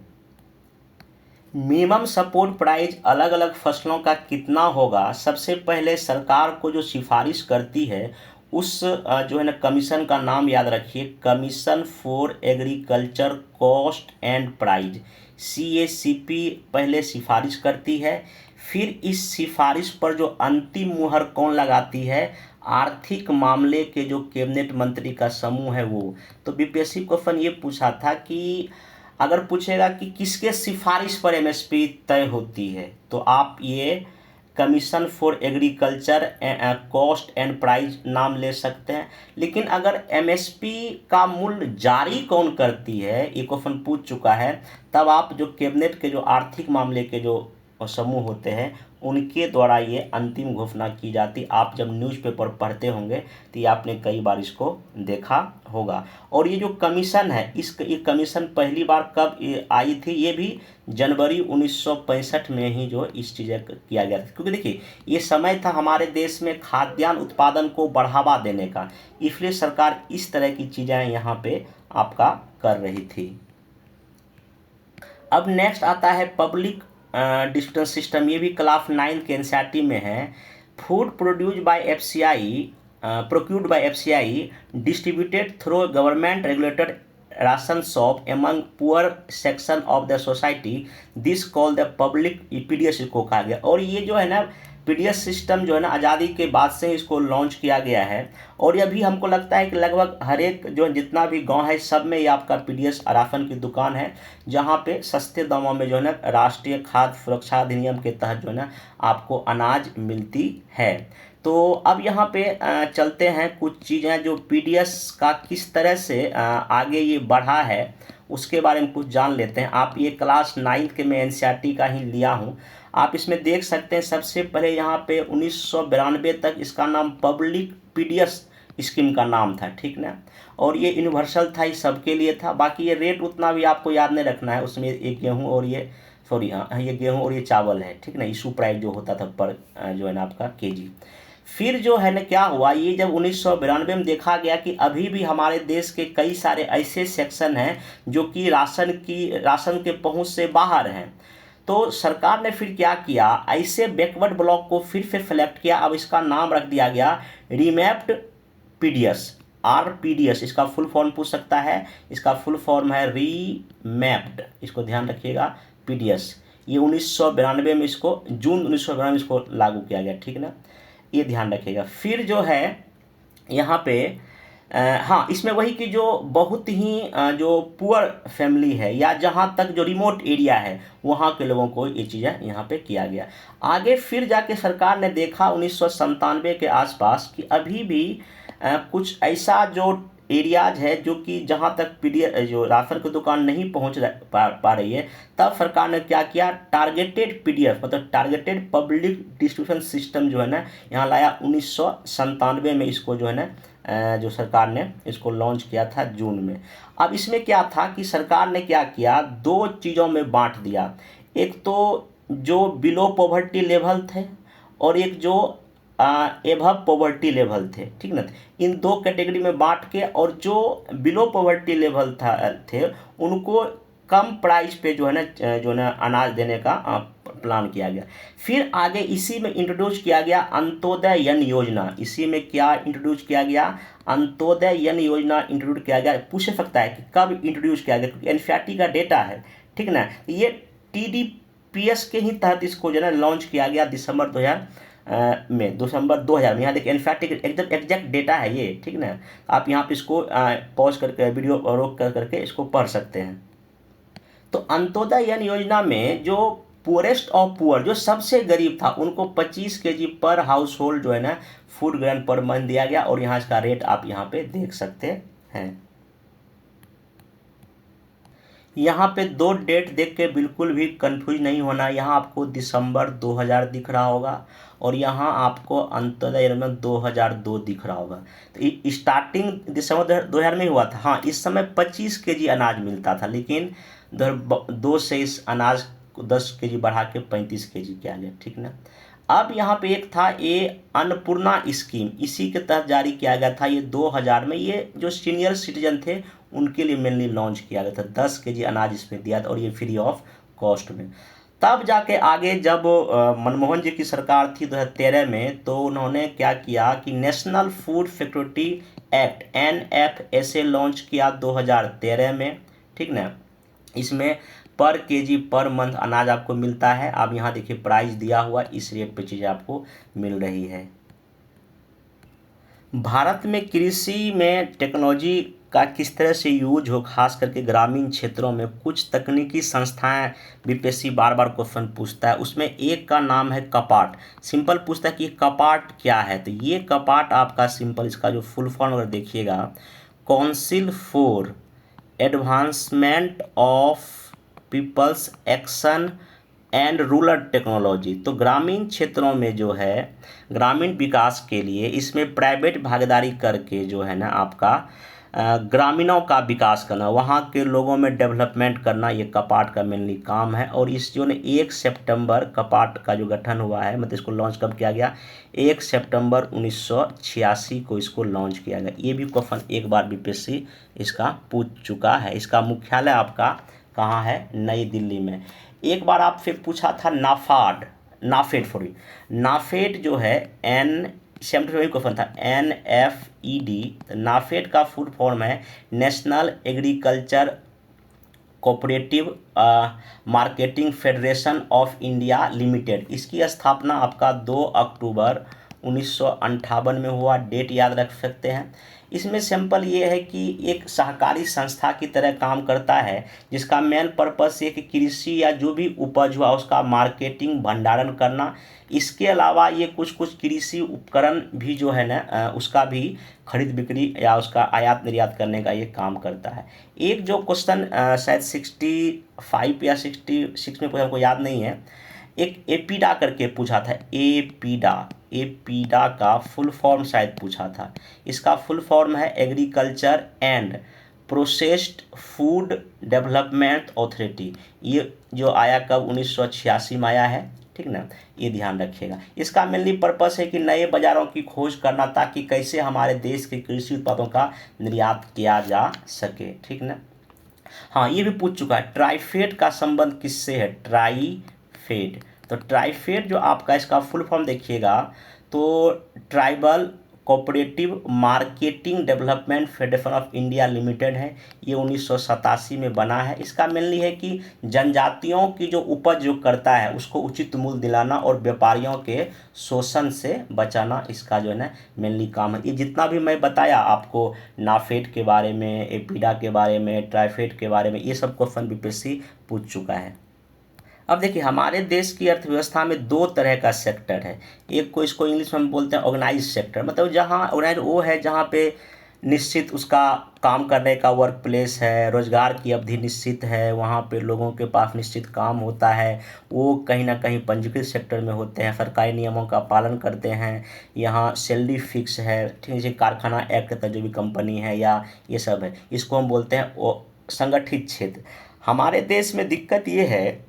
मिनिमम सपोर्ट प्राइस अलग अलग फसलों का कितना होगा, सबसे पहले सरकार को जो सिफारिश करती है उस जो है ना कमीशन का नाम याद रखिए, commission for agriculture cost and price, CACP पहले सिफारिश करती है। फिर इस सिफारिश पर जो अंतिम मुहर कौन लगाती है, आर्थिक मामले के जो कैबिनेट मंत्री का समूह है वो। तो बीपीएससी क्वेश्चन ये पूछा था कि अगर पूछेगा कि किसके सिफारिश पर एमएसपी तय होती है, तो आप ये commission for agriculture cost and price नाम ले सकते हैं। लेकिन अगर एमएसपी का मूल्य जारी कौन करती है, ये क्वेश्चन पूछ चुका है, तब आप जो कैबिनेट के जो आर्थिक मामले के जो समूह होते हैं उनके द्वारा ये अंतिम घोषणा की जाती। आप जब न्यूज़पेपर पढ़ते होंगे तो ये आपने कई बार इसको देखा होगा। और ये जो कमीशन है, ये कमीशन पहली बार कब आई थी, ये भी जनवरी 1965 में ही जो इस चीज़ें किया गया था। क्योंकि देखिए ये समय था हमारे देश में खाद्यान्न उत्पादन को बढ़ावा देने का, इसलिए सरकार इस तरह की चीज़ें यहाँ पे आपका कर रही थी। अब नेक्स्ट आता है पब्लिक डिस्ट्रीब्यूशन सिस्टम, ये भी क्लास 9 के एनसीईआरटी में है। Food produced by FCI procured by FCI distributed through government regulated ration shop among poor section of the society, this called the public PDS को कहा गया। और ये जो है ना पीडीएस सिस्टम जो है ना आज़ादी के बाद से इसको लॉन्च किया गया है। और ये भी हमको लगता है कि लगभग हर एक जो जितना भी गांव है सब में ये आपका पीडीएस राशन की दुकान है, जहां पे सस्ते दामों में जो है ना राष्ट्रीय खाद्य सुरक्षा अधिनियम के तहत जो है ना आपको अनाज मिलती है। तो अब यहाँ पे चलते हैं कुछ चीज़ें जो पीडीएस का किस तरह से आगे ये बढ़ा है उसके बारे में कुछ जान लेते हैं। आप ये क्लास 9 के मैं एनसीईआरटी का ही लिया हूँ, आप इसमें देख सकते हैं। सबसे पहले यहाँ पे 1992 तक इसका नाम पब्लिक पीडीएस स्कीम का नाम था, ठीक ना। और ये यूनिवर्सल था, ये सबके लिए था। बाकी ये रेट उतना भी आपको याद नहीं रखना है, उसमें एक गेहूँ और ये सॉरी हाँ ये गेहूँ और ये चावल है, ठीक ना। इशू प्राइस जो होता था पर जो है ना आपका केजी। फिर जो है ना क्या हुआ, ये जब 1992 में देखा गया कि अभी भी हमारे देश के कई सारे ऐसे सेक्शन हैं जो कि राशन के पहुंच से बाहर हैं, तो सरकार ने फिर क्या किया, ऐसे बैकवर्ड ब्लॉक को फिर से सेलेक्ट किया। अब इसका नाम रख दिया गया रीमैप्ड पीडीएस, आरपीडीएस। इसका फुल फॉर्म पूछ सकता है, इसका फुल फॉर्म है रीमैप्ड, इसको ध्यान रखिएगा, पीडीएस। ये 1992 में इसको, जून 1992 में इसको लागू किया गया, ठीक ना, ये ध्यान रखिएगा। फिर जो है यहाँ पे हाँ, इसमें वही कि जो बहुत ही जो पुअर फैमिली है या जहाँ तक जो रिमोट एरिया है वहाँ के लोगों को ये चीज़ें यहाँ पे किया गया। आगे फिर जाके सरकार ने देखा 1997 के आसपास कि अभी भी कुछ ऐसा जो एरियाज है जो कि जहाँ तक पीडीएस जो राशन की दुकान नहीं पहुँच पा रही है, तब सरकार ने क्या किया, टारगेटेड पीडीएफ मतलब टारगेटेड पब्लिक डिस्ट्रीब्यूशन सिस्टम जो है ना यहाँ लाया। 1997 में इसको जो है ना जो सरकार ने इसको लॉन्च किया था जून में। अब इसमें क्या था कि सरकार ने क्या किया, दो चीज़ों में बांट दिया। एक तो जो बिलो पॉवर्टी लेवल थे और एक जो एभव पॉवर्टी लेवल थे, ठीक ना। इन दो कैटेगरी में बांट के, और जो बिलो पॉवर्टी लेवल थे उनको कम प्राइस पे जो है ना अनाज देने का प्लान किया गया। फिर आगे इसी में इंट्रोड्यूस किया गया अंत्योदय यन योजना। इसी में क्या इंट्रोड्यूस किया गया, अंत्योदय यन योजना इंट्रोड्यूस किया गया। पूछ सकता है कि कब इंट्रोड्यूस किया गया, क्योंकि एनसीईआरटी का डेटा है, ठीक ना। ये टीडीपीएस के ही तहत इसको जो है लॉन्च किया गया दिसंबर 2000 में। यहाँ देखिए एनसीईआरटी एकदम एग्जैक्ट डेटा है ये, ठीक ना। आप यहाँ पे इसको पॉज करके वीडियो रोक करके इसको पढ़ सकते हैं। तो अंत्योदय यन योजना में जो पुअरेस्ट ऑफ पुअर, जो सबसे गरीब था, उनको 25 केजी पर हाउस होल्ड जो है ना फूड ग्रेन पर मंथ दिया गया। और यहाँ इसका रेट आप यहाँ पे देख सकते हैं। यहाँ पे दो डेट देख के बिल्कुल भी कंफ्यूज नहीं होना। यहाँ आपको दिसंबर 2000 दिख रहा होगा और यहाँ आपको अंत्योदय में 2002 दिख रहा होगा। तो स्टार्टिंग दिसंबर 2000 में हुआ था। हाँ, इस समय 25 केजी अनाज मिलता था, लेकिन 2002 से इस अनाज को 10 केजी बढ़ा के 35 केजी किया गया, ठीक ना। अब यहाँ पे एक था ये अन्नपूर्णा स्कीम, इसी के तहत जारी किया गया था ये 2000 में। ये जो सीनियर सिटीजन थे उनके लिए मेनली लॉन्च किया गया था। 10 केजी अनाज इसमें दिया था और ये फ्री ऑफ कॉस्ट में। तब जाके आगे जब मनमोहन जी की सरकार थी 2013 में, तो उन्होंने क्या किया कि national food security act NFSA launch किया 2013 में, ठीक ना। इसमें पर केजी पर मंथ अनाज आपको मिलता है। आप यहाँ देखिए प्राइस दिया हुआ, इस रेट पे चीज़ें आपको मिल रही है। भारत में कृषि में टेक्नोलॉजी का किस तरह से यूज हो, खास करके ग्रामीण क्षेत्रों में, कुछ तकनीकी संस्थाएं बीपीएससी बार बार क्वेश्चन पूछता है। उसमें एक का नाम है कपाट। सिंपल पूछता है कि कपाट क्या है, तो ये कपाट आपका सिंपल, इसका जो फुल फॉर्म अगर देखिएगा, council for advancement of peoples action and rural technology. तो ग्रामीण क्षेत्रों में जो है ग्रामीण विकास के लिए इसमें प्राइवेट भागीदारी करके जो है ना आपका ग्रामीणों का विकास करना, वहाँ के लोगों में डेवलपमेंट करना, ये कपाट का मेनली काम है। और इस जो ने 1 सितंबर कपाट का जो गठन हुआ है, मतलब इसको लॉन्च कब किया गया, 1 सितंबर 1986 को इसको लॉन्च किया गया। ये भी क्वेश्चन एक बार बीपीएससी इसका पूछ चुका है। इसका मुख्यालय आपका कहाँ है, नई दिल्ली में। एक बार आपसे पूछा था नाफेड जो है क्वेश्चन था NFED। नाफेड का फुल फॉर्म है national agriculture cooperative marketing federation of India limited. इसकी स्थापना आपका 2 अक्टूबर 1958 में हुआ, डेट याद रख सकते हैं। इसमें सिंपल ये है कि एक सहकारी संस्था की तरह काम करता है, जिसका मेन पर्पस ये कि कृषि या जो भी उपज हुआ उसका मार्केटिंग भंडारण करना। इसके अलावा ये कुछ कृषि उपकरण भी जो है ना उसका भी खरीद बिक्री या उसका आयात निर्यात करने का ये काम करता है। एक जो क्वेश्चन शायद 65 या 66 में हमको याद नहीं है, एक एपीडा करके पूछा था, एपीडा, एपीडा का फुल फॉर्म शायद पूछा था। इसका फुल फॉर्म है agriculture and processed food development authority. ये जो आया कब, 1986 में आया है, ठीक ना, ये ध्यान रखिएगा। इसका मेनली पर्पस है कि नए बाज़ारों की खोज करना, ताकि कैसे हमारे देश के कृषि उत्पादों का निर्यात किया जा सके, ठीक ना। हाँ, ये भी पूछ चुका है, ट्राइफेड का संबंध किससे है, ट्राइफेड। तो ट्राइफेड जो आपका, इसका फुल फॉर्म देखिएगा तो tribal cooperative marketing development federation of India limited है। ये 1987 में बना है। इसका मेनली है कि जनजातियों की जो उपज जो करता है उसको उचित मूल्य दिलाना और व्यापारियों के शोषण से बचाना, इसका जो है ना मेनली काम है। ये जितना भी मैं बताया आपको नाफेड के बारे में, एपीडा के बारे में, ट्राइफेड के बारे में, ये सब क्वेश्चन बीपीएससी पूछ चुका है। अब देखिए, हमारे देश की अर्थव्यवस्था में दो तरह का सेक्टर है। एक को, इसको इंग्लिश में हम बोलते हैं ऑर्गेनाइज सेक्टर, मतलब जहाँ ऑर्गेनाइज वो है जहाँ पे निश्चित उसका काम करने का वर्क प्लेस है, रोजगार की अवधि निश्चित है, वहाँ पे लोगों के पास निश्चित काम होता है, वो कहीं ना कहीं पंजीकृत सेक्टर में होते हैं, सरकारी नियमों का पालन करते हैं, यहाँ सैलरी फिक्स है, ठीक है, जैसे कारखाना एक्ट के तहत जो भी कंपनी है या ये सब है, इसको हम बोलते हैं संगठित क्षेत्र। हमारे देश में दिक्कत ये है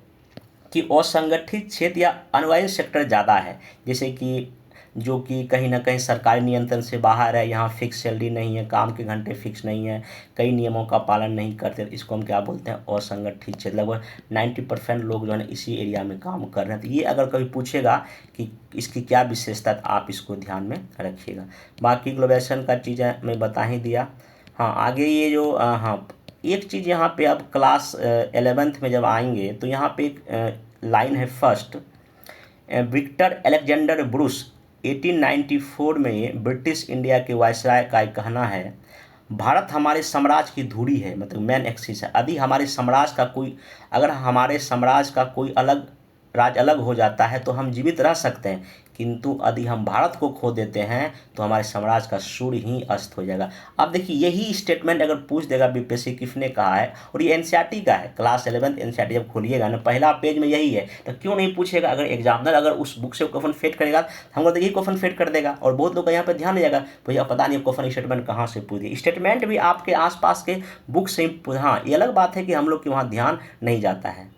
कि असंगठित क्षेत्र या अनऑर्गेनाइज्ड सेक्टर ज़्यादा है, जैसे कि जो कि कहीं ना कहीं सरकारी नियंत्रण से बाहर है, यहाँ फिक्स सैलरी नहीं है, काम के घंटे फिक्स नहीं है, कई नियमों का पालन नहीं करते, इसको हम क्या बोलते हैं, असंगठित क्षेत्र। लगभग 90% लोग जो है ना इसी एरिया में काम कर रहे हैं। तो ये अगर कभी पूछेगा कि इसकी क्या विशेषता, आप इसको ध्यान में रखिएगा। बाकी ग्लोबलाइजेशन का चीज़ें मैं बता ही दिया। हाँ, आगे ये जो हाँ, एक चीज़ यहाँ पे, अब क्लास 11th में जब आएंगे तो यहाँ पे एक लाइन है, फर्स्ट विक्टर अलेक्जेंडर ब्रूस 1894 में ये ब्रिटिश इंडिया के वायसराय का एक कहना है, भारत हमारे साम्राज्य की धुरी है, मतलब मेन एक्सिस है। यदि हमारे साम्राज्य का कोई, अगर हमारे साम्राज्य का कोई अलग राज्य अलग हो जाता है तो हम जीवित रह सकते हैं, किंतु यदि हम भारत को खो देते हैं तो हमारे साम्राज्य का सूर्य ही अस्त हो जाएगा। अब देखिए, यही स्टेटमेंट अगर पूछ देगा बीपीएससी किसने कहा है, और ये एनसीईआरटी का है, क्लास 11th एनसीईआरटी जब खोलिएगा ना, पहला पेज में यही है, तो क्यों नहीं पूछेगा। अगर एग्जामिनर अगर उस बुक से क्वेश्चन फेट करेगा तो हमको तो यही क्वेश्चन फेट कर देगा, और बहुत लोग का यहाँ पर ध्यान नहीं जाएगा, भैया पता नहीं क्वेश्चन स्टेटमेंट कहाँ से पूछ दिए। स्टेटमेंट भी आपके आसपास के बुक से ही, हाँ, ये अलग बात है कि हम लोग के वहाँ ध्यान नहीं जाता है।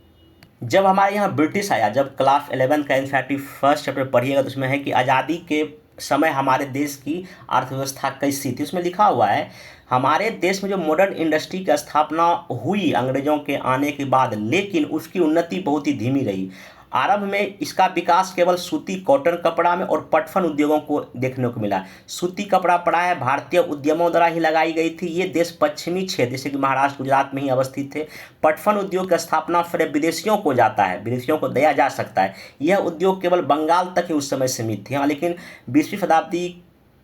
जब हमारे यहाँ ब्रिटिश आया, जब क्लास 11 का एनसीईआरटी फर्स्ट चैप्टर पढ़िएगा तो उसमें है कि आज़ादी के समय हमारे देश की अर्थव्यवस्था कैसी थी। उसमें लिखा हुआ है, हमारे देश में जो मॉडर्न इंडस्ट्री की स्थापना हुई अंग्रेजों के आने के बाद, लेकिन उसकी उन्नति बहुत ही धीमी रही। आरंभ में इसका विकास केवल सूती कॉटन कपड़ा में और पटसन उद्योगों को देखने को मिला। सूती कपड़ा प्रायः भारतीय उद्यमों द्वारा ही लगाई गई थी। ये देश पश्चिमी क्षेत्र जैसे कि महाराष्ट्र, गुजरात में ही अवस्थित थे। पटसन उद्योग की स्थापना फिर विदेशियों को जाता है, विदेशियों को दिया जा सकता है। यह उद्योग केवल बंगाल तक ही उस समय सीमित थी। हाँ, लेकिन 20वीं शताब्दी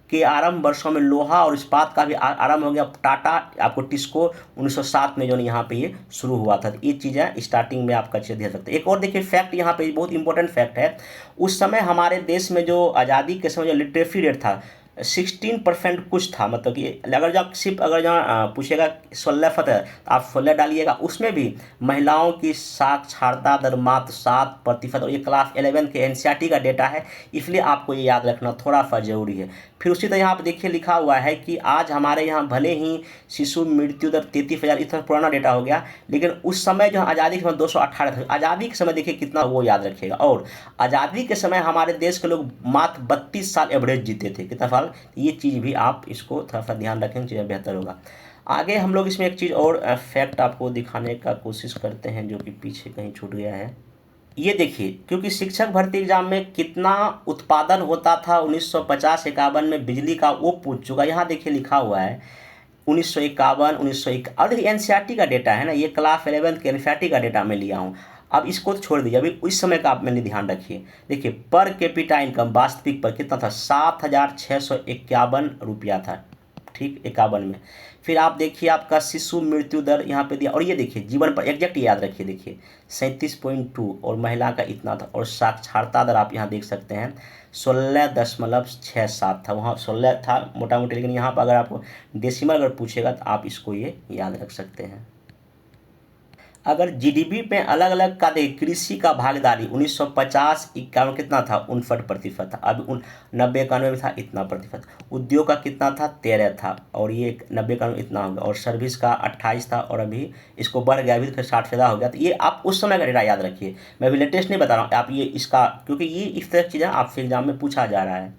के आरंभ वर्षों में लोहा और इस्पात का भी आरंभ हो गया। टाटा, आपको टिस्को 1907 में जो यहाँ पे ये शुरू हुआ था। ये चीज़ें स्टार्टिंग में आपका अच्छे ध्यान सकते हैं। एक और देखिए फैक्ट यहाँ पे बहुत इंपॉर्टेंट फैक्ट है, उस समय हमारे देश में जो आज़ादी के समय जो लिटरेसी रेट था 16% कुछ था, मतलब कि अगर जो सिर्फ अगर जहाँ पूछेगा 16 फतह तो आप 16 डालिएगा, उसमें भी महिलाओं की साक्षरता दर मात्र 7%। और ये क्लास 11 के एनसीईआरटी का डेटा है, इसलिए आपको ये याद रखना थोड़ा सा जरूरी है। फिर उसी तरह यहाँ पर देखिए लिखा हुआ है कि आज हमारे यहाँ भले ही शिशु मृत्यु दर 33,000, इतना पुराना डेटा हो गया, लेकिन उस समय जो आज़ादी के समय 218 था। आज़ादी के समय देखिए कितना, वो याद रखिएगा। और आज़ादी के समय हमारे देश के लोग मात्र 32 साल एवरेज जीते थे, कितना साल। ये चीज़ भी आप इसको थोड़ा सा ध्यान रखें, चीज़ें बेहतर होगा। आगे हम लोग इसमें एक चीज़ और फैक्ट आपको दिखाने का कोशिश करते हैं जो कि पीछे कहीं छूट गया है। ये देखिए, क्योंकि शिक्षक भर्ती एग्जाम में कितना उत्पादन होता था 1950-51 में बिजली का, वो पूछ चुका। यहाँ देखिए लिखा हुआ है 1951, 1951। और देखिए एनसीईआरटी का डेटा है ना, ये क्लास 11 के एनसीईआरटी का डेटा मैं लिया हूँ। अब इसको तो छोड़ दीजिए, अभी उस समय का आप मैंने ध्यान रखिए। देखिए पर कैपिटा इनकम वास्तविक पर कितना था, 7,651 रुपया था, ठीक, 51 में। फिर आप देखिए आपका शिशु मृत्यु दर यहाँ पे दिया, और ये देखिए जीवन पर एग्जैक्ट याद रखिए, देखिए 37.2 और महिला का इतना था। और साक्षरता दर आप यहाँ देख सकते हैं 16.67 था, वहाँ 16 था मोटा मोटी, लेकिन यहाँ पर अगर आपको डेसिमल अगर पूछेगा तो आप इसको ये याद रख सकते हैं। अगर जीडीपी पे अलग अलग का देखिए, कृषि का भागीदारी 1950-51 कितना था, 59% था। अभी 90-91 में था इतना प्रतिशत। उद्योग का कितना था, 13 था, और ये 90-91 इतना हो गया। और सर्विस का 28 था, और अभी इसको बढ़ गया, अभी फिर 60 हो गया। तो ये आप उस समय का डेटा याद रखिए, मैं अभी लेटेस्ट नहीं बता रहा हूँ आप, ये इसका, क्योंकि ये इस तरह की चीज़ें आपसे एग्जाम में पूछा जा रहा है।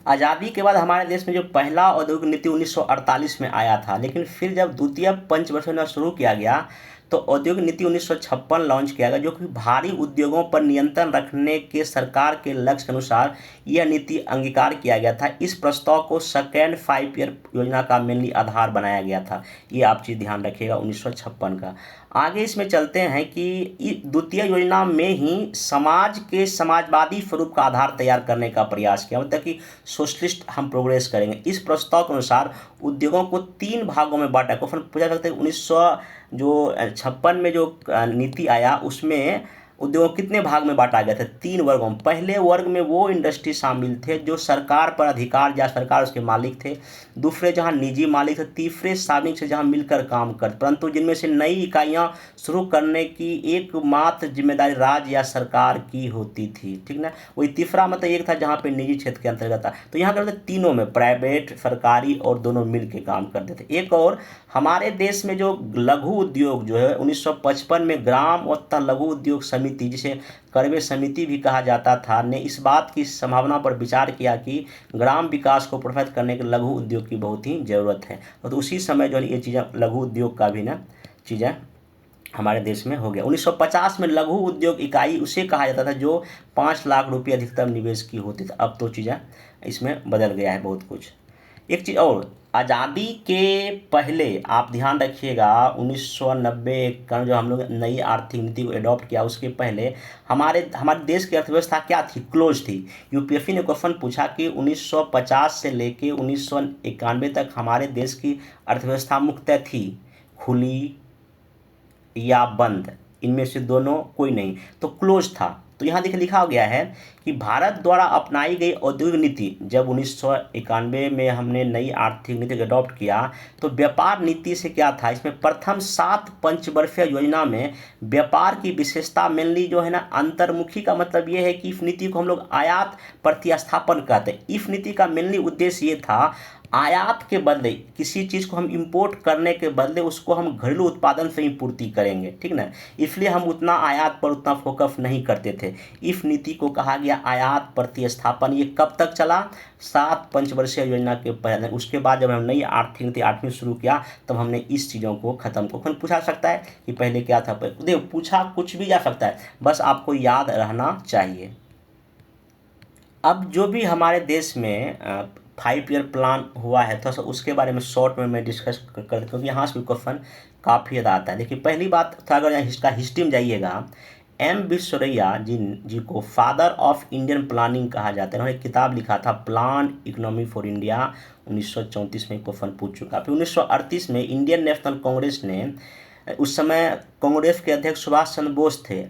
आज़ादी के बाद हमारे देश में जो पहला औद्योगिक नीति 1948 में आया था, लेकिन फिर जब द्वितीय पंचवर्षीय योजना शुरू किया गया तो औद्योगिक नीति 1956 लॉन्च किया गया, जो कि भारी उद्योगों पर नियंत्रण रखने के सरकार के लक्ष्य के अनुसार यह नीति अंगीकार किया गया था। इस प्रस्ताव को सेकेंड 5 ईयर योजना का मेनली आधार बनाया गया था। ये आप चीज़ ध्यान रखिएगा 1956 का। आगे इसमें चलते हैं कि द्वितीय योजना में ही समाज के समाजवादी स्वरूप का आधार तैयार करने का प्रयास किया, मतलब कि सोशलिस्ट हम प्रोग्रेस करेंगे। इस प्रस्ताव के अनुसार उद्योगों को 3 भागों में बांटा। क्वेश्चन पूछा सकते हैं 1956 में जो नीति आया उसमें उद्योग कितने भाग में बांटा गया था, 3 वर्गों में। पहले वर्ग में वो इंडस्ट्री शामिल थे जो सरकार पर अधिकार या सरकार उसके मालिक थे, दूसरे जहां निजी मालिक थे, तीसरे सार्वजनिक से जहां मिलकर काम कर, परंतु जिनमें से नई इकाइयां शुरू करने की एकमात्र जिम्मेदारी राज्य या सरकार की होती थी, ठीक ना। वही तीसरा मतलब एक था जहाँ पे निजी क्षेत्र के अंतर्गत था। तो यहाँ करते तीनों में, प्राइवेट, सरकारी और दोनों मिल के काम करते थे। एक और हमारे देश में जो लघु उद्योग जो है 1955 में ग्राम तथा लघु उद्योग समिति, जिसे करवे समिति भी कहा जाता था, ने इस बात की संभावना पर विचार किया कि ग्राम विकास को प्रोत्साहित करने के लघु उद्योग की बहुत ही ज़रूरत है। तो उसी समय जो ये चीज़ें लघु उद्योग का भी ना चीज़ें हमारे देश में हो गया। 1950 में लघु उद्योग इकाई उसे कहा जाता था जो 5 लाख रुपये अधिकतम निवेश की होती थी। अब तो चीज़ें इसमें बदल गया है बहुत कुछ। एक चीज़ और, आज़ादी के पहले आप ध्यान रखिएगा 1990 का जो हम लोग नई आर्थिक नीति को एडॉप्ट किया, उसके पहले हमारे देश की अर्थव्यवस्था क्या थी, क्लोज थी। यूपीएससी ने क्वेश्चन पूछा कि 1950 से लेके 1991 तक हमारे देश की अर्थव्यवस्था मुख्यतः थी खुली या बंद, इनमें से दोनों कोई नहीं, तो क्लोज था। तो यहाँ देखिए लिखा गया है कि भारत द्वारा अपनाई गई औद्योगिक नीति, जब 1991 में हमने नई आर्थिक नीति को अडॉप्ट किया, तो व्यापार नीति से क्या था, इसमें प्रथम 7 पंचवर्षीय योजना में व्यापार की विशेषता मेनली जो है ना अंतर्मुखी का मतलब ये है कि इस नीति को हम लोग आयात प्रतिस्थापन कहते हैं। इस नीति का मेनली उद्देश्य ये था, आयात के बदले किसी चीज़ को हम इंपोर्ट करने के बदले उसको हम घरेलू उत्पादन से ही पूर्ति करेंगे, ठीक ना। इसलिए हम उतना आयात पर उतना फोकस नहीं करते थे। इस नीति को कहा गया आयात प्रतिस्थापन। ये कब तक चला, 7 पंचवर्षीय योजना के पहले। उसके बाद जब हम नई आर्थिक नीति 8वीं शुरू किया तब हमने इस चीज़ों को ख़त्म को पूछा सकता है कि पहले क्या था। देखो पूछा कुछ भी जा सकता है, बस आपको याद रहना चाहिए। अब जो भी हमारे देश में 5 ईयर प्लान हुआ है, थोड़ा सा उसके बारे में शॉर्ट में मैं डिस्कस कर, क्योंकि यहाँ से भी क्वेश्चन काफ़ी ज़्यादा आता है। देखिए पहली बात, तो अगर इसका हिस्ट्री में जाइएगा, एम विश्वेश्वरैया जी को फादर ऑफ इंडियन प्लानिंग कहा जाता है। उन्होंने एक किताब लिखा था प्लान इकोनॉमी फॉर इंडिया, 1934 में क्वेश्चन पूछ चुका। फिर 1938 में इंडियन नेशनल कांग्रेस ने, उस समय कांग्रेस के अध्यक्ष सुभाष चंद्र बोस थे,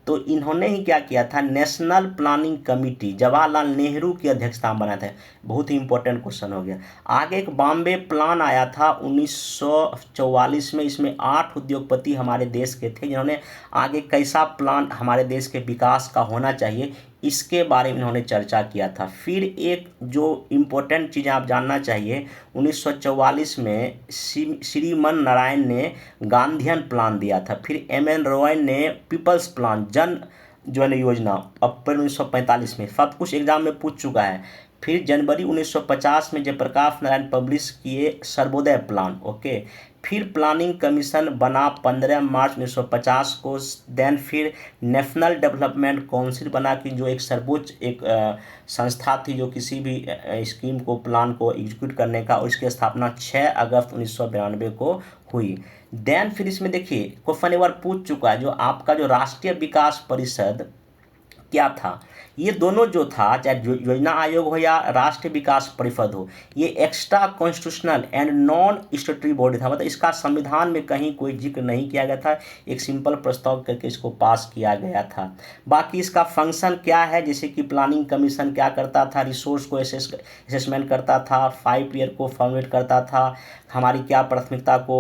तो इन्होंने ही क्या किया था, national planning committee Jawaharlal Nehru की अध्यक्षता में बनाया था। बहुत ही इंपॉर्टेंट क्वेश्चन हो गया। आगे एक बॉम्बे प्लान आया था 1944 में, इसमें 8 उद्योगपति हमारे देश के थे जिन्होंने आगे कैसा प्लान हमारे देश के विकास का होना चाहिए इसके बारे में इन्होंने चर्चा किया था। फिर एक जो इम्पोर्टेंट चीज़ें आप जानना चाहिए, 1944 में श्रीमन नारायण ने गांधीयन प्लान दिया था। फिर एम.एन. रॉय ने पीपल्स प्लान, जन जो है योजना, अप्रैल 1945 में, सब कुछ एग्जाम में पूछ चुका है। फिर जनवरी 1950 में जयप्रकाश नारायण पब्लिश किए सर्वोदय प्लान, ओके। फिर प्लानिंग कमीशन बना 15 मार्च 1950 को। देन फिर नेशनल डेवलपमेंट काउंसिल बना कि जो एक सर्वोच्च एक संस्था थी जो किसी भी स्कीम को, प्लान को एग्जीक्यूट करने का, और इसकी स्थापना 6 अगस्त 1992 को हुई। देन फिर इसमें देखिए क्वेश्चन एक बार पूछ चुका है, जो आपका जो राष्ट्रीय विकास परिषद क्या था, ये दोनों जो था, चाहे योजना आयोग हो या राष्ट्रीय विकास परिषद हो, ये extra constitutional and non स्टेटरी body था, मतलब इसका संविधान में कहीं कोई जिक्र नहीं किया गया था, एक सिंपल प्रस्ताव करके इसको पास किया गया था। बाकी इसका फंक्शन क्या है, जैसे कि प्लानिंग कमीशन क्या करता था, रिसोर्स को असेसमेंट करता था, 5 ईयर को फॉर्मुलेट करता था, हमारी क्या प्राथमिकता को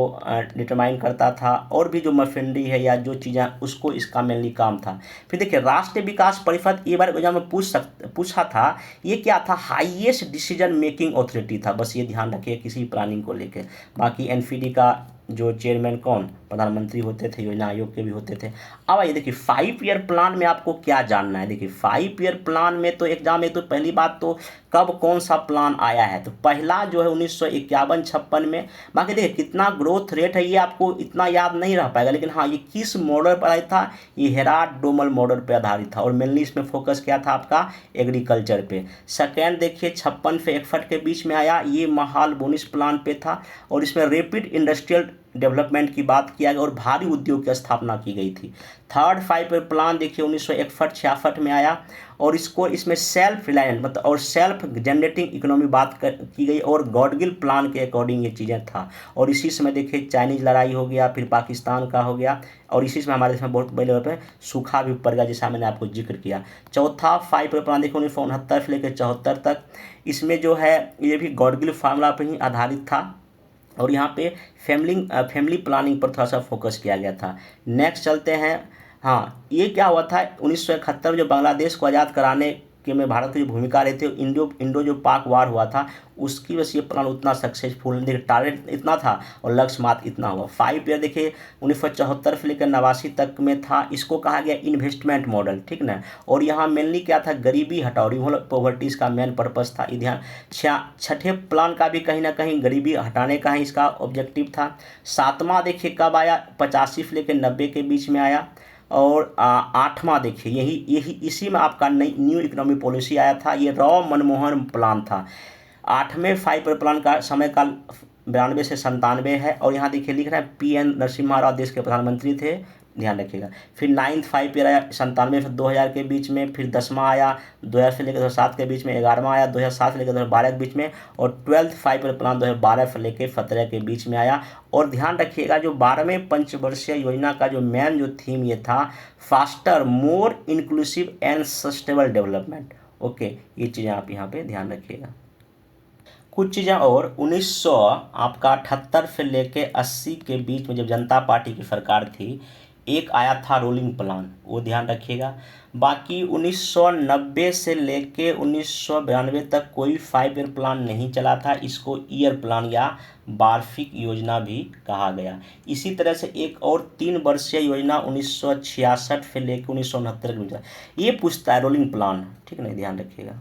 डिटरमाइन करता था, और भी जो मशीनरी है या जो चीज़ें, उसको इसका मेनली काम था। फिर देखिए राष्ट्रीय विकास परिषद ये बार एग्जाम में पूछा था, ये क्या था, हाईएस्ट डिसीजन मेकिंग अथॉरिटी था, बस ये ध्यान रखिए किसी प्लानिंग को लेकर। बाकी एनसीडी का जो चेयरमैन कौन, प्रधानमंत्री होते थे, योजना आयोग के भी होते थे। अब आइए देखिए 5 ईयर प्लान में आपको क्या जानना है। देखिए 5 ईयर प्लान में तो एग्जाम में तो पहली बात तो कब कौन सा प्लान आया है, तो पहला जो है 1951-56 में। बाकी देखिए कितना ग्रोथ रेट है ये आपको इतना याद नहीं रह पाएगा, लेकिन हाँ ये किस मॉडल पर आया था, ये हेराल्ड डोमल मॉडल पर आधारित था, और मेनली इसमें फोकस क्या था आपका, एग्रीकल्चर पे। सेकेंड देखिए 56 से 61 के बीच में आया, ये महाल बोनिस प्लान पे था, और इसमें रैपिड इंडस्ट्रियल डेवलपमेंट की बात किया गया और भारी उद्योग की स्थापना की गई थी। थर्ड 5 ईयर प्लान देखिए 1961-66 में आया, और इसमें सेल्फ रिलायंट मतलब और सेल्फ जनरेटिंग इकोनॉमी की गई, और गॉडगिल प्लान के अकॉर्डिंग ये चीज़ें था। और इसी समय देखिए चाइनीज लड़ाई हो गया, फिर पाकिस्तान का हो गया, और इसी समय हमारे देश में बहुत बड़े लेवल पर सूखा भी पड़ गया, जैसा मैंने आपको जिक्र किया। चौथा 5 ईयर प्लान देखिए 1969 से लेकर 74 तक, इसमें जो है ये भी गॉडगिल फार्मूला पर ही आधारित था, और यहाँ पे फैमिली प्लानिंग पर थोड़ा सा फोकस किया गया था। नेक्स्ट चलते हैं, हाँ ये क्या हुआ था 1971 में जो बांग्लादेश को आज़ाद कराने के में भारत की जो भूमिका रही थी, इंडो जो पाक वार हुआ था, उसकी वजह से ये प्लान उतना सक्सेसफुल नहीं, देखिए टारगेट इतना था और लक्ष्य मात्र इतना हुआ। 5 ईयर देखिए 1974 से लेकर 89 तक में था, इसको कहा गया इन्वेस्टमेंट मॉडल, ठीक ना। और यहाँ मेनली क्या था, गरीबी हटाओ, रिमूवल पॉवर्टी इसका मेन पर्पस था। ध्यान छठे प्लान का भी कहीं ना कहीं गरीबी हटाने का ही इसका ऑब्जेक्टिव था। सातवां देखिए कब आया, 85 से लेकर 90 के बीच में आया। और आठवां देखिए यही इसी में आपका न्यू इकोनॉमी पॉलिसी आया था, ये रॉ मनमोहन प्लान था। 8वें 5 ईयर प्लान का समय काल 92 से 97 है, और यहाँ देखिए लिख रहा है PN नरसिम्हा राव देश के प्रधानमंत्री थे, ध्यान रखिएगा। फिर 9th 5 ईयर आया 97 से 2000 के बीच में, फिर 10वां आया 2000 से लेकर 2007 के बीच में, 11वां आया 2007 से लेकर 2012 के बीच में, और 12th 5 ईयर प्लान 2012 से लेकर 17 के बीच में आया। और ध्यान रखिएगा जो 12वें पंचवर्षीय योजना का जो मेन जो थीम ये था, faster more inclusive and sustainable development. Okay, ये चीज़ें आप यहाँ पे ध्यान रखिएगा। कुछ चीज़ें और 1978 से लेके 80 के बीच में जब जनता पार्टी की सरकार थी, एक आया था रोलिंग प्लान, वो ध्यान रखिएगा। बाकी 1990 से लेके 1992 तक कोई 5 ईयर प्लान नहीं चला था, इसको ईयर प्लान या वार्षिक योजना भी कहा गया। इसी तरह से एक और 3 वर्षीय योजना 1966 से लेकर 1969 के बीच ये पूछता है रोलिंग प्लान, ठीक है ना, ध्यान रखिएगा।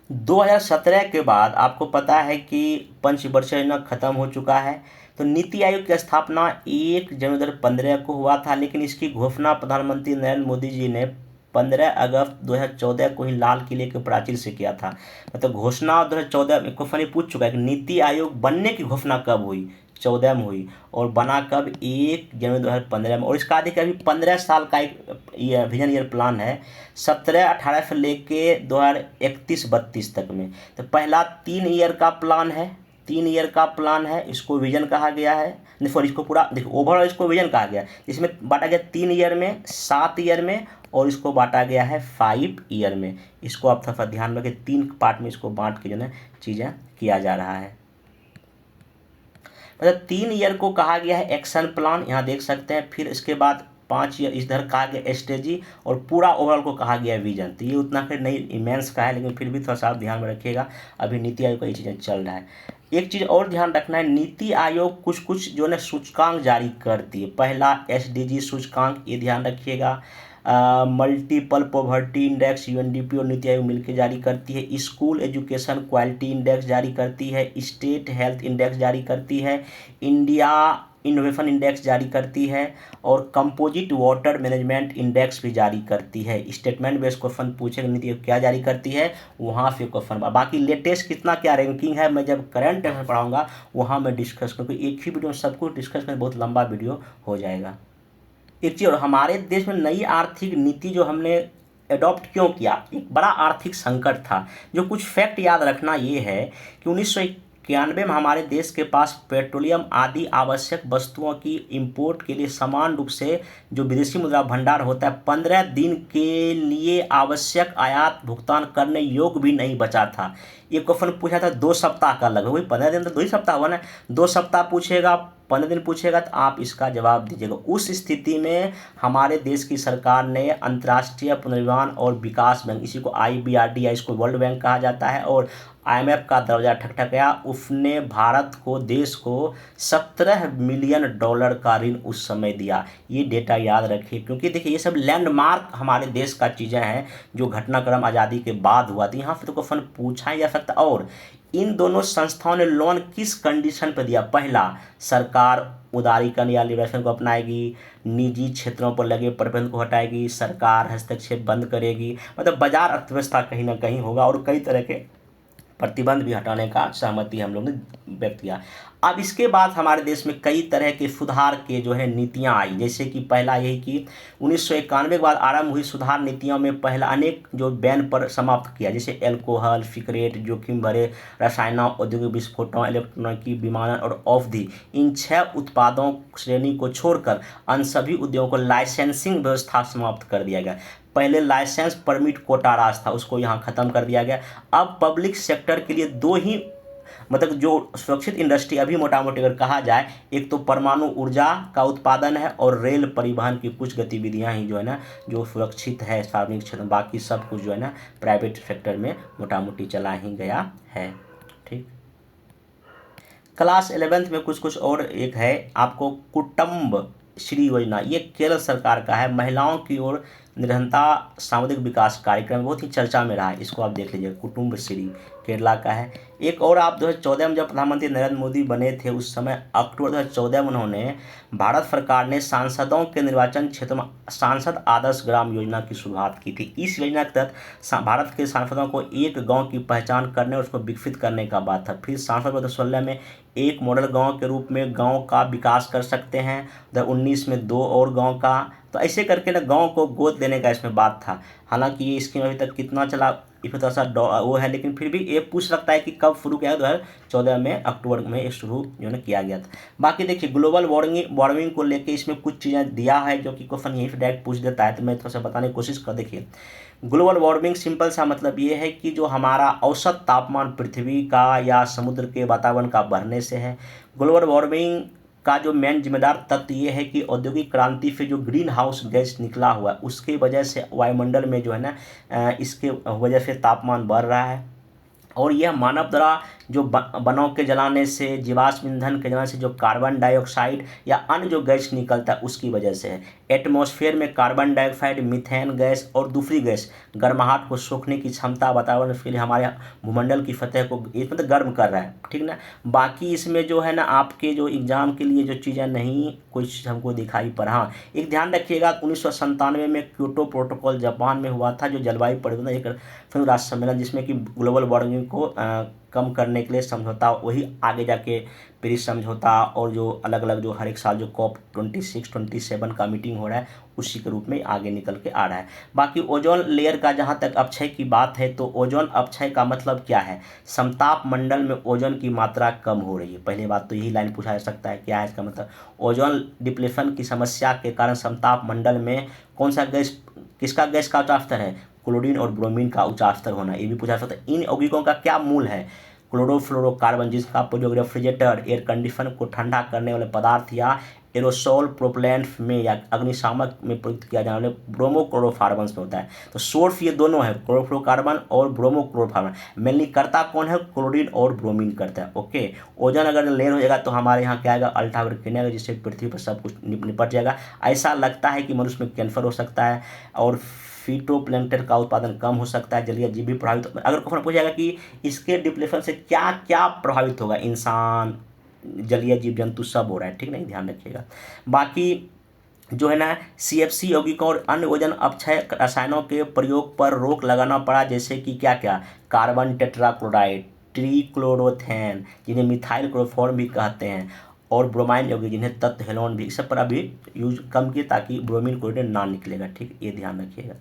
2017 के बाद आपको पता है कि पंचवर्षीय योजना खत्म हो चुका है, तो नीति आयोग की स्थापना 1 जनवरी 2015 को हुआ था, लेकिन इसकी घोषणा प्रधानमंत्री नरेंद्र मोदी जी ने 15 अगस्त 2014 को ही लाल किले के प्राचीर से किया था। मतलब घोषणा 2014 में क्वेश्चन ये पूछ चुका है कि नीति आयोग बनने की घोषणा कब हुई, 14 में हुई, और बना कब, 1 जनवरी 2015 में। और इसका देखिए अभी 15 साल का एक विजन ईयर प्लान है, 17-18 से लेके 2031-32 तक में। तो पहला 3 ईयर का प्लान है, 3 ईयर का प्लान है, इसको विजन कहा गया है, नहीं सॉरी इसको पूरा देखो ओवरऑल इसको विजन कहा गया, इसमें बांटा गया 3 ईयर में, 7 ईयर में, और इसको बांटा गया है 5 ईयर में। इसको आप थोड़ा ध्यान रखें, 3 पार्ट में इसको बांट के जो है चीज़ें किया जा रहा है। मतलब 3 ईयर को कहा गया है एक्शन प्लान, यहाँ देख सकते हैं। फिर इसके बाद 5 ईयर इधर कहा गया स्ट्रेटजी, और पूरा ओवरऑल को कहा गया विजन। तो ये उतना फिर नहीं इमेंस का है, लेकिन फिर भी थोड़ा सा आप ध्यान में रखिएगा, अभी नीति आयोग का ये चीज़ें चल रहा है। एक चीज़ और ध्यान रखना है, नीति आयोग कुछ जो है सूचकांक जारी करती है। पहला SDG सूचकांक, ये ध्यान रखिएगा। मल्टीपल पॉवर्टी इंडेक्स UNDP और नीति आयोग मिलकर जारी करती है। स्कूल एजुकेशन क्वालिटी इंडेक्स जारी करती है। स्टेट हेल्थ इंडेक्स जारी करती है। इंडिया इनोवेशन इंडेक्स जारी करती है, और कंपोजिट वाटर मैनेजमेंट इंडेक्स भी जारी करती है। स्टेटमेंट बेस्ड क्वेश्चन पूछेगा नीति आयोग क्या जारी करती है, वहाँ से क्वेश्चन। बाकी लेटेस्ट कितना क्या रैंकिंग है, मैं जब करंट अफेयर पढ़ाऊंगा वहाँ मैं डिस्कस करूँगी। एक ही वीडियो में सब कुछ डिस्कस करके बहुत लंबा वीडियो हो जाएगा। एक चीज़ और, हमारे देश में नई आर्थिक नीति जो हमने एडॉप्ट क्यों किया? एक बड़ा आर्थिक संकट था। जो कुछ फैक्ट याद रखना ये है कि 1991 में हमारे देश के पास पेट्रोलियम आदि आवश्यक वस्तुओं की इंपोर्ट के लिए समान रूप से जो विदेशी मुद्रा भंडार होता है 15 दिन के लिए आवश्यक आयात भुगतान करने योग्य भी नहीं बचा था। ये क्वेश्चन पूछा था 2 सप्ताह का, लगभग वही 15 दिन तो 2 ही सप्ताह हुआ ना, 2 सप्ताह पूछेगा, 15 दिन पूछेगा तो आप इसका जवाब दीजिएगा। उस स्थिति में हमारे देश की सरकार ने अंतर्राष्ट्रीय पुनर्निर्माण और विकास बैंक, इसी को IBRD या इसको वर्ल्ड बैंक कहा जाता है, और IMF का दरवाजा ठकठकाया। उसने भारत को, देश को $17 मिलियन का ऋण उस समय दिया। ये डेटा याद रखिए, क्योंकि देखिए ये सब लैंडमार्क हमारे देश का चीज़ें हैं जो घटनाक्रम आज़ादी के बाद हुआ थी। यहाँ पे तो क्वेश्चन पूछा ही जा सकता। और इन दोनों संस्थाओं ने लोन किस कंडीशन पर दिया? पहला, सरकार उदारीकरण या लिबरेशन को अपनाएगी, निजी क्षेत्रों पर लगे प्रतिबंध को हटाएगी, सरकार हस्तक्षेप बंद करेगी, मतलब बाजार अर्थव्यवस्था कहीं ना कहीं होगा, और कई तरह के प्रतिबंध भी हटाने का सहमति हम लोग ने व्यक्त किया। अब इसके बाद हमारे देश में कई तरह के सुधार के जो है नीतियां आई, जैसे कि पहला यही कि 1991 के बाद आरंभ हुई सुधार नीतियों में पहला अनेक जो बैन पर समाप्त किया, जैसे एल्कोहल, सिगरेट, जोखिम भरे रसायनों, औद्योगिक विस्फोटों, इलेक्ट्रॉनिकी, विमानन और औषधि, इन 6 उत्पादों श्रेणी को छोड़कर अन्य सभी उद्योगों को लाइसेंसिंग व्यवस्था समाप्त कर दिया गया। पहले लाइसेंस परमिट कोटा राज था, उसको यहाँ ख़त्म कर दिया गया। अब पब्लिक सेक्टर के लिए 2 ही, मतलब जो सुरक्षित इंडस्ट्री अभी मोटा मोटी अगर कहा जाए, एक तो परमाणु ऊर्जा का उत्पादन है और रेल परिवहन की कुछ गतिविधियां ही जो है ना जो सुरक्षित है सार्वजनिक क्षेत्र में, बाकी सब कुछ जो है ना प्राइवेट सेक्टर में मोटा मोटी चला ही गया है। ठीक, क्लास 11th में कुछ और एक है आपको कुटुंब श्री योजना, ये केरल सरकार का है। महिलाओं की ओर निरंतर सामुदायिक विकास कार्यक्रम बहुत ही चर्चा में रहा है, इसको आप देख लीजिए, कुटुंब श्री केरला का है। एक और आप 2014 में जब प्रधानमंत्री नरेंद्र मोदी बने थे, उस समय अक्टूबर 2014 में उन्होंने, भारत सरकार ने सांसदों के निर्वाचन क्षेत्र में सांसद आदर्श ग्राम योजना की शुरुआत की थी। इस योजना के तहत भारत के सांसदों को एक गांव की पहचान करने और उसको विकसित करने का बात था। फिर सांसद 2016 में एक मॉडल गांव के रूप में गांव का विकास कर सकते हैं, 2019 में 2 और गांव का, तो ऐसे करके ना गांव को गोद देने का इसमें बात था। हालांकि ये स्कीम अभी तक कितना चला इसमें थोड़ा सा वो है, लेकिन फिर भी ये पूछ सकता है कि कब शुरू किया, 2014 में अक्टूबर में ये शुरू जो है किया गया था। बाकी देखिए ग्लोबल वार्मिंग को लेके इसमें कुछ चीज़ें दिया है जो कि क्वेश्चन यहीं पर डायरेक्ट पूछ देता है, तो मैं थोड़ा सा बताने की कोशिश कर। देखिए ग्लोबल वार्मिंग सिंपल सा मतलब ये है कि जो हमारा औसत तापमान पृथ्वी का या समुद्र के वातावरण का बढ़ने से है। ग्लोबल वार्मिंग का जो मेन जिम्मेदार तत्व ये है कि औद्योगिक क्रांति से जो ग्रीन हाउस गैस निकला हुआ है उसके वजह से वायुमंडल में जो है ना इसके वजह से तापमान बढ़ रहा है, और यह मानव द्वारा जो वनों के जलाने से, जीवाश्म ईंधन के जलाने से जो कार्बन डाइऑक्साइड या अन्य जो गैस निकलता है उसकी वजह से है। एटमॉस्फेयर में कार्बन डाइऑक्साइड, मीथेन गैस और दूसरी गैस गर्माहट को सोखने की क्षमता वातावरण के लिए हमारे भूमंडल की सतह को मतलब गर्म कर रहा है, ठीक ना। बाकी इसमें जो है ना आपके जो एग्जाम के लिए जो चीज़ें नहीं कुछ हमको दिखाई पर, हाँ एक ध्यान रखिएगा 1997 में क्योटो प्रोटोकॉल जापान में हुआ था, जो जलवायु परिवर्तन एक संयुक्त राष्ट्र सम्मेलन जिसमें कि ग्लोबल वार्मिंग को कम करने के लिए समझौता, वही आगे जाके पेरिस समझौता और जो अलग अलग जो हर एक साल जो COP26, 27 का मीटिंग हो रहा है उसी के रूप में आगे निकल के आ रहा है। बाकी ओजोन लेयर का जहाँ तक अपक्षय की बात है, तो ओजोन अपक्षय का मतलब क्या है? समताप मंडल में ओजोन की मात्रा कम हो रही है। पहली बात तो यही लाइन पूछा जा सकता है, क्या है इसका मतलब? ओजोन डिप्लेशन की समस्या के कारण समताप मंडल में कौन सा गैस, किसका गैस का उच्च स्तर है? क्लोरीन और ब्रोमीन का उच्च स्तर होना, ये भी पूछा जा सकता है। इन यौगिकों का क्या मूल है? क्लोरोफ्लोरोकार्बन, जिसका प्रयोग रेफ्रिजरेटर, एयर कंडीशन को ठंडा करने वाले पदार्थ या एरोसोल प्रोपेलेंट में या अग्निशामक में प्रयुक्त किया जाने वाले ब्रोमोक्लोरोफार्बन में होता है। तो सोर्स ये दोनों है, क्लोरोफ्लोरोकार्बन और ब्रोमोक्लोरोफार्बन। मेनली करता कौन है? क्लोरीन और ब्रोमीन करता है। ओके, ओजोन अगर लेयर हो जाएगा तो हमारे यहाँ क्या आएगा? अल्ट्रावायलेट किरण आएगा, जिससे पृथ्वी पर सब कुछ निपट जाएगा। ऐसा लगता है कि मनुष्य में कैंसर हो सकता है और फिटोप्लैंक्टन का उत्पादन कम हो सकता है, जलीय जीव भी प्रभावित। अगर क्वेश्चन पूछा जाएगा कि इसके डिप्लेशन से क्या क्या प्रभावित होगा, इंसान, जलीय जीव जंतु सब हो रहा है, ठीक नहीं, ध्यान रखिएगा। बाकी जो है ना CFC यौगिकों और अन्य ओजोन अपक्षय रसायनों के प्रयोग पर रोक लगाना पड़ा, जैसे कि क्या क्या? कार्बन टेट्राक्लोराइड, ट्रीक्लोरोथेन जिन्हें मिथाइल क्लोरोफॉर्म भी कहते हैं, और ब्रोमाइन यौगिक जिन्हें तत्व हेलोन भी, सब पर अभी यूज कम किए ताकि ब्रोमीन क्लोरीन ना निकलेगा, ठीक, ये ध्यान रखिएगा।